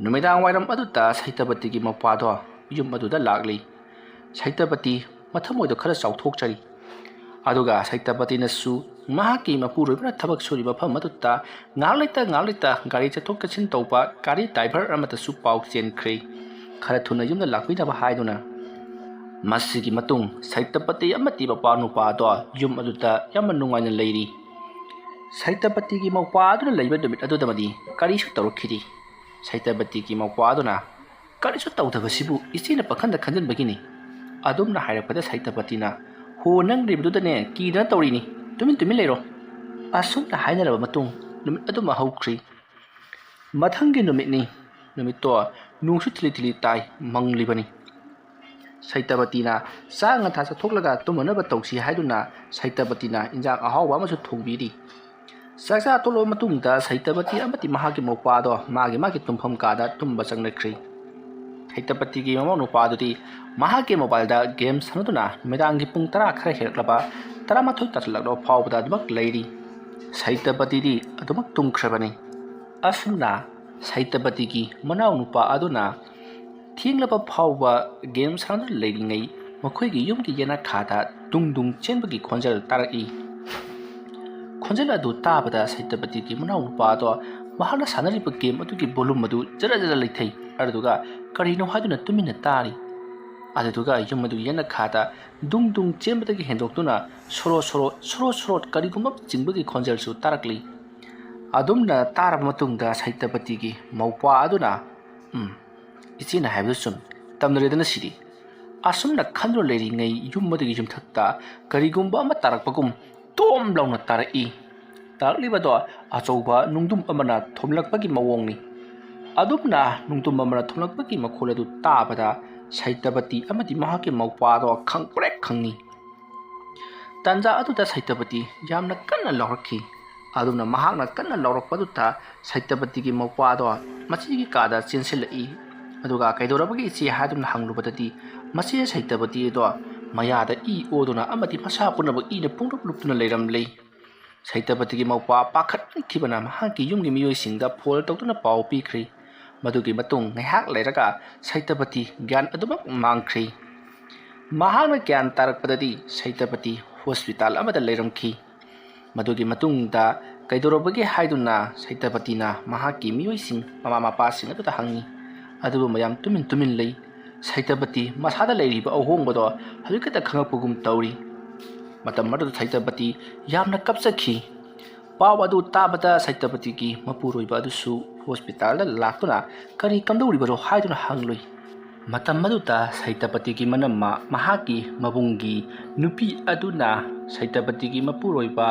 ꯅꯨꯃꯤꯗꯥꯡ ꯋꯥꯏꯔꯝ ꯑꯗꯨꯗ ꯁꯩꯇꯄꯇꯤꯒꯤ ꯃꯧꯄ꯭ꯋꯥꯗꯣ ꯌꯨꯝ ꯑꯗꯨꯗ ꯂꯥꯛꯂꯤ꯫ ꯁꯩꯇꯄꯇꯤ ꯃꯊꯃꯣꯏꯗꯣ ꯈꯔ ꯆꯥꯎꯊꯣꯛꯆꯔꯤ꯫ ꯑꯗꯨꯒ ꯁꯩꯇꯄꯇꯤꯅꯁꯨ ꯃꯍꯥꯛꯀꯤ ꯃꯄꯨꯔꯣꯏꯕꯅ ꯊꯕꯛ ꯁꯨꯔꯤꯕ ꯃꯐꯝ ꯑꯗꯨꯗ ꯉꯥꯏꯍꯥꯛ ꯂꯩꯇ ꯒꯥꯔꯤ ꯆꯠꯊꯣꯛ ꯆꯠꯁꯤꯟ ꯇꯧꯕ ꯒꯥꯔꯤ ꯗ꯭ꯔꯥꯏꯚꯔ ꯑꯃꯗꯁꯨ ꯄꯥꯎ ꯆꯦꯟꯈ꯭ꯔꯦ, ꯈꯔ ꯊꯨꯅ ꯌꯨꯝꯗ ꯂꯥꯛꯄꯤꯅꯕ ꯍꯥꯏꯗꯨꯅ꯫ ꯃꯁꯤꯒꯤ ꯃꯇꯨꯡ ꯁꯩꯇꯄꯇꯤ ꯑꯃꯗꯤ ꯃꯄꯥ ꯅꯨꯄꯥꯗꯣ ꯌꯨꯝ ꯑꯗꯨꯗ ꯌꯥꯝꯅ ꯅꯨꯡꯉꯥꯏꯅ ꯂꯩꯔꯤ꯫ ꯁꯩꯇꯄꯇꯤꯒꯤ ꯃꯧꯄ꯭ꯋꯥ ꯑꯗꯨꯅ ꯂꯩꯕ ꯅꯨꯃꯤꯠ ꯑꯗꯨꯗꯃꯗꯤ ꯀꯔꯤꯁꯨ ꯇꯧꯔꯛꯈꯤꯗꯦ꯫ ꯁꯩꯇꯄꯇꯤꯒꯤ ꯃꯧꯄ꯭ꯋꯥ ꯑꯗꯨꯅ ꯀꯔꯤꯁꯨ ꯇꯧꯗꯕꯁꯤꯕꯨ ꯏꯆꯦꯅ ꯄꯥꯈꯟꯗ ꯈꯟꯖꯤꯟꯕꯒꯤꯅꯤ꯫ ꯑꯗꯨꯝꯅ ꯍꯥꯏꯔꯛꯄꯗ ꯁꯩꯇꯄꯇꯤꯅ ꯍꯣ ꯅꯪ ꯂꯩꯕꯗꯨꯗꯅꯦ ꯀꯤꯗꯅ ꯇꯧꯔꯤꯅꯤ, ꯇꯨꯃꯤꯟ ꯇꯨꯃꯤꯟ ꯂꯩꯔꯣ꯫ ꯑꯁꯨꯝꯅ ꯍꯥꯏꯅꯔꯕ ꯃꯇꯨꯡ ꯅꯨꯃꯤꯠ ꯑꯗꯨꯃ ꯍꯧꯈ꯭ꯔꯤ꯫ ꯃꯊꯪꯒꯤ ꯅꯨꯃꯤꯠꯅꯤ꯫ ꯅꯨꯃꯤꯠꯇꯣ ꯅꯣꯡꯁꯨ ꯊꯤꯂꯤ ꯊꯤꯂꯤ ꯇꯥꯏ, ꯃꯪꯂꯤꯕꯅꯤ꯫ ꯁꯩꯇꯄꯇꯤꯅ ꯆꯥꯛ ꯉꯟꯊꯥ ꯆꯠꯊꯣꯛꯂꯒ ꯇꯨꯝꯃꯅꯕ ꯇꯧꯁꯤ ꯍꯥꯏꯗꯨꯅ ꯁꯩꯇꯄꯇꯤꯅ ꯏꯟꯖꯥꯡ ꯑꯍꯥꯎꯕ ꯑꯃꯁꯨ ꯊꯣꯡꯕꯤꯔꯤ꯫ ꯆꯥꯛꯆꯥ ꯇꯣꯛꯂꯕ ꯃꯇꯨꯡꯗ ꯁꯩꯇꯄꯇꯤ ꯑꯃꯗꯤ ꯃꯍꯥꯛꯀꯤ ꯃꯧꯄ꯭ꯋꯥꯗꯣ ꯃꯥꯒꯤ ꯇꯨꯝꯐꯝ ꯀꯥꯗ ꯇꯨꯝꯕ ꯆꯪꯅꯈ꯭ꯔꯤ꯫ ꯁꯩꯇꯄꯇꯤꯒꯤ ꯃꯃꯧ ꯅꯨꯄꯥꯗꯨꯗꯤ ꯃꯍꯥꯛꯀꯤ ꯃꯣꯕꯥꯏꯜꯗ ꯒꯦꯝ ꯁꯥꯟꯅꯗꯨꯅ ꯅꯨꯃꯤꯗꯥꯡꯒꯤ ꯄꯨꯡ 10 ꯈꯔ ꯍꯦꯜꯂꯛꯂꯕ 11 ꯇꯥꯁꯤꯜꯂꯛꯂꯕ ꯐꯥꯎꯕꯗ ꯑꯗꯨꯃꯛ ꯂꯩꯔꯤ꯫ ꯁꯩꯇꯄꯇꯤꯗꯤ ꯑꯗꯨꯃꯛ ꯇꯨꯝꯈ꯭ꯔꯕꯅꯤ꯫ ꯑꯁꯨꯝꯅ ꯁꯩꯇꯄꯇꯤꯒꯤ ꯃꯅꯥꯎ ꯅꯨꯄꯥ ꯑꯗꯨꯅ ꯊꯦꯡꯂꯕ ꯐꯥꯎꯕ ꯒꯦꯝ ꯁꯥꯟꯅꯗꯨꯅ ꯂꯩꯔꯤꯉꯩ ꯃꯈꯣꯏꯒꯤ ꯌꯨꯝꯒꯤ ꯌꯦꯅꯈꯥꯗ ꯗꯨꯡ ꯗꯨꯡ ꯆꯦꯟꯕꯒꯤ ꯈꯣꯟꯖꯦꯜ ꯇꯥꯔꯛꯏ꯫ ꯈꯣꯟꯖꯦꯜ ꯑꯗꯨ ꯇꯥꯕꯗ ꯁꯩꯇꯄꯇꯤꯒꯤ ꯃꯅꯥꯎ ꯅꯨꯄꯥꯗꯣ ꯃꯍꯥꯛꯅ ꯁꯥꯟꯅꯔꯤꯕ ꯒꯦꯝ ꯑꯗꯨꯒꯤ ꯚꯣꯂꯨꯝ ꯑꯗꯨ ꯖꯔ ꯖꯔ ꯂꯩꯊꯩ, ꯑꯗꯨꯒ ꯀꯔꯤꯅꯣ ꯍꯥꯏꯗꯨꯅ ꯇꯨꯃꯤꯟꯅ ꯇꯥꯔꯤ꯫ ꯑꯗꯨꯗꯨꯒ ꯌꯨꯝ ꯑꯗꯨꯒꯤ ꯌꯦꯅꯈꯥꯗ ꯗꯨꯡ ꯗꯨꯡ ꯆꯦꯟꯕꯗꯒꯤ ꯍꯦꯟꯗꯣꯛꯇꯨꯅ ꯁꯣꯔꯣ ꯁꯣꯔꯣ ꯁꯣꯔꯣ ꯁꯣꯔꯣ ꯀꯔꯤꯒꯨꯝꯕ ꯆꯤꯡꯕꯒꯤ ꯈꯣꯟꯖꯦꯜꯁꯨ ꯇꯥꯔꯛꯂꯤ꯫ ꯑꯗꯨꯝꯅ ꯇꯥꯔꯕ ꯃꯇꯨꯡꯗ ꯁꯩꯇꯄꯇꯤꯒꯤ ꯃꯧꯄ꯭ꯋꯥ ꯑꯗꯨꯅ ꯏꯆꯦꯅ ꯍꯥꯏꯕꯗꯨ ꯆꯨꯝꯃꯤ, ꯇꯝꯅꯔꯦꯗꯅ ꯁꯤꯗꯤ꯫ ꯑꯁꯨꯝꯅ ꯈꯟꯗꯨꯅ ꯂꯩꯔꯤꯉꯩ ꯌꯨꯝ ꯑꯗꯨꯒꯤ ꯌꯨꯝꯊꯛꯇ ꯀꯔꯤꯒꯨꯝꯕ ꯑꯃ ꯇꯥꯔꯛꯄꯒꯨꯝ ꯇꯣꯝ ꯂꯥꯎꯅ ꯇꯥꯔꯛꯏ꯫ ꯇꯥꯔꯛꯂꯤꯕꯗꯣ ꯑꯆꯧꯕ ꯅꯨꯡꯗꯨꯝ ꯑꯃꯅ ꯊꯣꯝꯂꯛꯄꯒꯤ ꯃꯑꯣꯡꯅꯤ꯫ ꯑꯗꯨꯝꯅ ꯅꯨꯡꯗꯨꯝ ꯑꯃꯅ ꯊꯣꯝꯂꯛꯄꯒꯤ ꯃꯈꯣꯜ ꯑꯗꯨ ꯇꯥꯕꯗ ꯁꯩꯇꯄꯇꯤ ꯑꯃꯗꯤ ꯃꯍꯥꯛꯀꯤ ꯃꯧꯄ꯭ꯋꯥꯗꯣ ꯈꯪꯄ꯭ꯔꯦꯛ ꯈꯪꯉꯤ꯫ ꯇꯥꯟꯖꯥ ꯑꯗꯨꯗ ꯁꯩꯇꯄꯇꯤ ꯌꯥꯝꯅ ꯀꯟꯅ ꯂꯥꯎꯔꯛꯈꯤ꯫ ꯑꯗꯨꯝꯅ ꯃꯍꯥꯛꯅ ꯀꯟꯅ ꯂꯥꯎꯔꯛꯄꯗꯨꯗ ꯁꯩꯇꯄꯇꯤꯒꯤ ꯃꯧꯄ꯭ꯋꯥꯗꯣ ꯃꯆꯦꯒꯤ ꯀꯥꯗ ꯆꯦꯟꯁꯤꯜꯂꯛꯏ꯫ ꯑꯗꯨꯒ ꯀꯩꯗꯧꯔꯕꯒꯦ ꯏꯆꯦ ꯍꯥꯏꯗꯨꯅ ꯍꯪꯂꯨꯕꯗꯗꯤ ꯃꯆꯦ ꯁꯩꯇꯄꯇꯤ ꯑꯗꯣ ꯃꯌꯥꯗ ꯏ ꯑꯣꯗꯨꯅ ꯑꯃꯗꯤ ꯃꯁꯥ ꯄꯨꯝꯅꯃꯛ ꯏꯅ ꯄꯨꯡꯂꯨꯞ ꯂꯨꯞꯇꯨꯅ ꯂꯩꯔꯝꯂꯦ꯫ ꯁꯩꯇꯄꯇꯤꯒꯤ ꯃꯧꯄ꯭ꯋꯥ ꯄꯥꯈꯠꯃꯟꯈꯤꯕꯅ ꯃꯍꯥꯛꯀꯤ ꯌꯨꯝꯒꯤ ꯃꯤꯑꯣꯏꯁꯤꯡꯗ ꯐꯣꯟ ꯇꯧꯗꯨꯅ ꯄꯥꯎ ꯄꯤꯈ꯭ꯔꯤ꯫ ꯃꯗꯨꯒꯤ ꯃꯇꯨꯡ ꯉꯥꯏꯍꯥꯛ ꯂꯩꯔꯒ ꯁꯩꯇꯄꯇꯤ ꯒ꯭ꯌꯥꯟ ꯑꯗꯨꯃꯛ ꯃꯥꯡꯈ꯭ꯔꯤ꯫ ꯃꯍꯥꯛꯅ ꯒ꯭ꯌꯥꯟ ꯇꯥꯔꯛꯄꯗꯗꯤ ꯁꯩꯇꯄꯇꯤ ꯍꯣꯁꯄꯤꯇꯥꯜ ꯑꯃꯗ ꯂꯩꯔꯝꯈꯤ꯫ ꯃꯗꯨꯒꯤ ꯃꯇꯨꯡꯗ ꯀꯩꯗꯧꯔꯕꯒꯦ ꯍꯥꯏꯗꯨꯅ ꯁꯩꯇꯄꯇꯤꯅ ꯃꯍꯥꯛꯀꯤ ꯃꯤꯑꯣꯏꯁꯤꯡ ꯃꯃꯥ ꯃꯄꯥꯁꯤꯡ ꯑꯗꯨꯗ ꯍꯪꯉꯤ꯫ ꯑꯗꯨꯕꯨ ꯃꯌꯥꯝ ꯇꯨꯃꯤꯟ ꯇꯨꯃꯤꯟ ꯂꯩ꯫ ꯁꯩꯇꯄꯇꯤ ꯃꯁꯥꯗ ꯂꯩꯔꯤꯕ ꯑꯍꯣꯡꯕꯗꯣ ꯍꯧꯖꯤꯛꯈꯛꯇ ꯈꯪꯉꯛꯄꯒꯨꯝ ꯇꯧꯔꯤ꯫ ꯃꯇꯝ ꯑꯗꯨꯗ ꯁꯩꯇꯄꯇꯤ ꯌꯥꯝꯅ ꯀꯞꯆꯈꯤ꯫ ꯄꯥꯎ ꯑꯗꯨ ꯇꯥꯕꯗ ꯁꯩꯇꯄꯇꯤꯒꯤ ꯃꯄꯨꯔꯣꯏꯕ ꯑꯗꯨꯁꯨ ꯍꯣꯁꯄꯤꯇꯥꯜꯗ ꯂꯥꯛꯇꯨꯅ ꯀꯔꯤ ꯀꯝꯗꯧꯔꯤꯕꯅꯣ ꯍꯥꯏꯗꯨꯅ ꯍꯪꯂꯨꯏ꯫ ꯃꯇꯝ ꯑꯗꯨꯗ ꯁꯩꯇꯄꯇꯤꯒꯤ ꯃꯅꯝꯃ ꯃꯍꯥꯛꯀꯤ ꯃꯕꯨꯡꯒꯤ ꯅꯨꯄꯤ ꯑꯗꯨꯅ ꯁꯩꯇꯄꯇꯤꯒꯤ ꯃꯄꯨꯔꯣꯏꯕ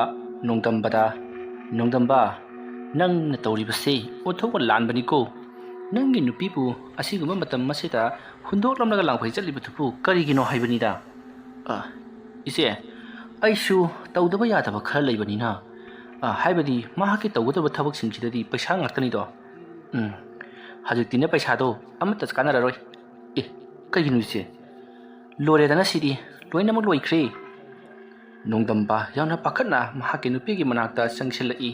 ꯅꯣꯡꯗꯝꯕꯗ ꯅꯣꯡꯗꯝꯕ, ꯅꯪꯅ ꯇꯧꯔꯤꯕꯁꯦ ꯑꯣꯟꯊꯣꯛꯅ ꯂꯥꯟꯕꯅꯤꯀꯣ꯫ ꯅꯪꯒꯤ ꯅꯨꯄꯤꯕꯨ ꯑꯁꯤꯒꯨꯝꯕ ꯃꯇꯝ ꯑꯁꯤꯗ ꯍꯨꯟꯗꯣꯛꯂꯝꯂꯒ ꯂꯥꯡꯐꯩ ꯆꯠꯂꯤꯕꯗꯨꯕꯨ ꯀꯔꯤꯒꯤꯅꯣ ꯍꯥꯏꯕꯅꯤꯗ꯫ ꯏꯆꯦ, ꯑꯩꯁꯨ ꯇꯧꯗꯕ ꯌꯥꯗꯕ ꯈꯔ ꯂꯩꯕꯅꯤꯅ, ꯍꯥꯏꯕꯗꯤ ꯃꯍꯥꯛꯀꯤ ꯇꯧꯒꯗꯕ ꯊꯕꯛꯁꯤꯡꯁꯤꯗꯗꯤ ꯄꯩꯁꯥ ꯉꯥꯛꯇꯅꯤꯗꯣ꯫ ꯍꯧꯖꯤꯛꯇꯤꯅꯦ ꯄꯩꯁꯥꯗꯣ ꯑꯃꯠꯇ ꯀꯥꯟꯅꯔꯔꯣꯏ꯫ ꯀꯩꯒꯤꯅꯣ ꯏꯆꯦ? ꯂꯣꯏꯔꯦꯗꯅ ꯁꯤꯗꯤ, ꯂꯣꯏꯅꯃꯛ ꯂꯣꯏꯈ꯭ꯔꯦ꯫ ꯅꯣꯡꯗꯝꯕ ꯌꯥꯝꯅ ꯄꯥꯈꯠꯅ ꯃꯍꯥꯛꯀꯤ ꯅꯨꯄꯤꯒꯤ ꯃꯅꯥꯛꯇ ꯆꯪꯁꯤꯜꯂꯛꯏ꯫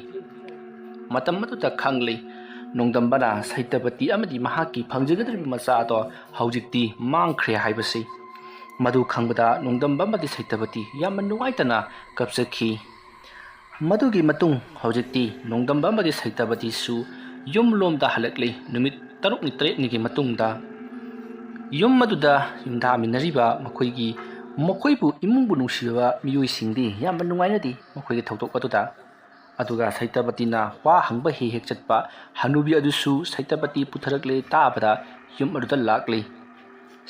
ꯃꯇꯝ ꯑꯗꯨꯗ ꯈꯪꯂꯤ ꯅꯣꯡꯗꯝꯕꯅ ꯁꯩꯇꯄꯇꯤ ꯑꯃꯗꯤ ꯃꯍꯥꯛꯀꯤ ꯐꯪꯖꯒꯗꯧꯔꯤꯕ ꯃꯆꯥꯗꯣ ꯍꯧꯖꯤꯛꯇꯤ ꯃꯥꯡꯈ꯭ꯔꯦ ꯍꯥꯏꯕꯁꯤ꯫ ꯃꯗꯨ ꯈꯪꯕꯗ ꯅꯣꯡꯗꯝꯕ ꯑꯃꯗꯤ ꯁꯩꯇꯄꯇꯤ ꯌꯥꯝꯅ ꯅꯨꯡꯉꯥꯏꯇꯅ ꯀꯞꯆꯈꯤ꯫ ꯃꯗꯨꯒꯤ ꯃꯇꯨꯡ ꯍꯧꯖꯤꯛꯇꯤ ꯅꯣꯡꯗꯝꯕ ꯑꯃꯗꯤ ꯁꯩꯇꯄꯇꯤꯁꯨ ꯌꯨꯝꯂꯣꯝꯗ ꯍꯜꯂꯛꯂꯤ꯫ ꯅꯨꯃꯤꯠ 6-7ꯅꯤꯒꯤ ꯃꯇꯨꯡꯗ ꯌꯨꯝ ꯑꯗꯨꯗ ꯌꯨꯝꯗꯥꯃꯤꯟꯅꯔꯤꯕ ꯃꯈꯣꯏꯕꯨ ꯏꯃꯨꯡꯕꯨ ꯅꯨꯡꯁꯤꯕ ꯃꯤꯑꯣꯏꯁꯤꯡꯗꯤ ꯌꯥꯝꯅ ꯅꯨꯡꯉꯥꯏꯅꯗꯤ ꯃꯈꯣꯏꯒꯤ ꯊꯧꯗꯣꯛ ꯑꯗꯨꯗ꯫ ꯑꯗꯨꯒ ꯁꯩꯇꯄꯇꯤꯅ ꯋꯥ ꯍꯪꯕ ꯍꯦꯛ ꯍꯦꯛ ꯆꯠꯄ ꯍꯅꯨꯕꯤ ꯑꯗꯨꯁꯨ ꯁꯩꯇꯄꯇꯤ ꯄꯨꯊꯔꯛꯂꯦ ꯇꯥꯕꯗ ꯌꯨꯝ ꯑꯗꯨꯗ ꯂꯥꯛꯂꯤ꯫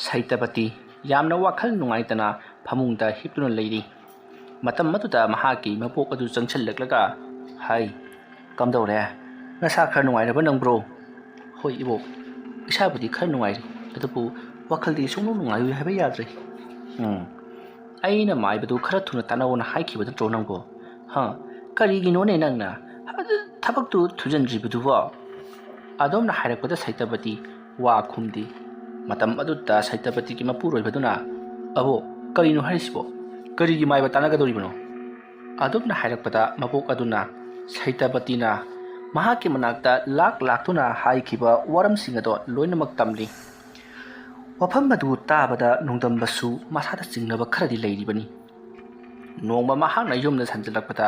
ꯁꯩꯇꯄꯇꯤ ꯌꯥꯝꯅ ꯋꯥꯈꯜ ꯅꯨꯡꯉꯥꯏꯇꯅ ꯐꯃꯨꯡꯗ ꯍꯤꯞꯇꯨꯅ ꯂꯩꯔꯤ꯫ ꯃꯇꯝ ꯑꯗꯨꯗ ꯃꯍꯥꯛꯀꯤ ꯃꯕꯣꯛ ꯑꯗꯨ ꯆꯪꯁꯤꯜꯂꯛꯂꯒ, ꯍꯥꯏ, ꯀꯝꯗꯧꯔꯦ? ꯅꯁꯥ ꯈꯔ ꯅꯨꯡꯉꯥꯏꯔꯕ ꯅꯪꯕ꯭ꯔꯣ? ꯍꯣꯏ ꯏꯕꯣꯛ, ꯏꯁꯥꯕꯨꯗꯤ ꯈꯔ ꯅꯨꯡꯉꯥꯏꯔꯤ, ꯑꯗꯨꯕꯨ ꯋꯥꯈꯜꯗꯤ ꯁꯨꯡꯅꯨꯡ ꯅꯨꯡꯉꯥꯏꯌꯨ ꯍꯥꯏꯕ ꯌꯥꯗ꯭ꯔꯦ꯫ ꯑꯩꯅ ꯃꯥꯏꯕꯗꯨ ꯈꯔ ꯊꯨꯅ ꯇꯥꯟꯅꯧꯅ ꯍꯥꯏꯈꯤꯕ ꯅꯠꯇ꯭ꯔꯣ ꯅꯪꯕꯣ? ꯀꯔꯤꯒꯤꯅꯣꯅꯦ ꯅꯪꯅ ꯊꯕꯛꯇꯨ ꯊꯨꯖꯟꯗ꯭ꯔꯤꯕꯗꯨꯕꯣ? ꯑꯗꯣꯝꯅ ꯍꯥꯏꯔꯛꯄꯗ ꯁꯩꯇꯄꯇꯤ ꯋꯥ ꯈꯨꯝꯗꯦ꯫ ꯃꯇꯝ ꯑꯗꯨꯗ ꯁꯩꯇꯄꯇꯤꯒꯤ ꯃꯄꯨꯔꯣꯏꯕꯗꯨꯅ, ꯑꯕꯣꯛ, ꯀꯔꯤꯅꯣ ꯍꯥꯏꯔꯤꯁꯤꯕꯣ? ꯀꯔꯤꯒꯤ ꯃꯥꯏꯕ ꯇꯥꯟꯅꯒꯗꯧꯔꯤꯕꯅꯣ? ꯑꯗꯣꯝꯅ ꯍꯥꯏꯔꯛꯄꯗ ꯃꯕꯣꯛ ꯑꯗꯨꯅ ꯁꯩꯇꯄꯇꯤꯅ ꯃꯍꯥꯛꯀꯤ ꯃꯅꯥꯛꯇ ꯂꯥꯛꯇꯨꯅ ꯍꯥꯏꯈꯤꯕ ꯋꯥꯔꯝꯁꯤꯡ ꯑꯗꯣ ꯂꯣꯏꯅꯃꯛ ꯇꯝꯂꯤ꯫ ꯋꯥꯐꯝ ꯑꯗꯨ ꯇꯥꯕꯗ ꯅꯣꯡꯗꯝꯕꯁꯨ ꯃꯁꯥꯗ ꯆꯤꯡꯅꯕ ꯈꯔꯗꯤ ꯂꯩꯔꯤꯕꯅꯤ꯫ ꯅꯣꯡꯃ ꯃꯍꯥꯛꯅ ꯌꯨꯝꯗ ꯍꯟꯖꯤꯜꯂꯛꯄꯗ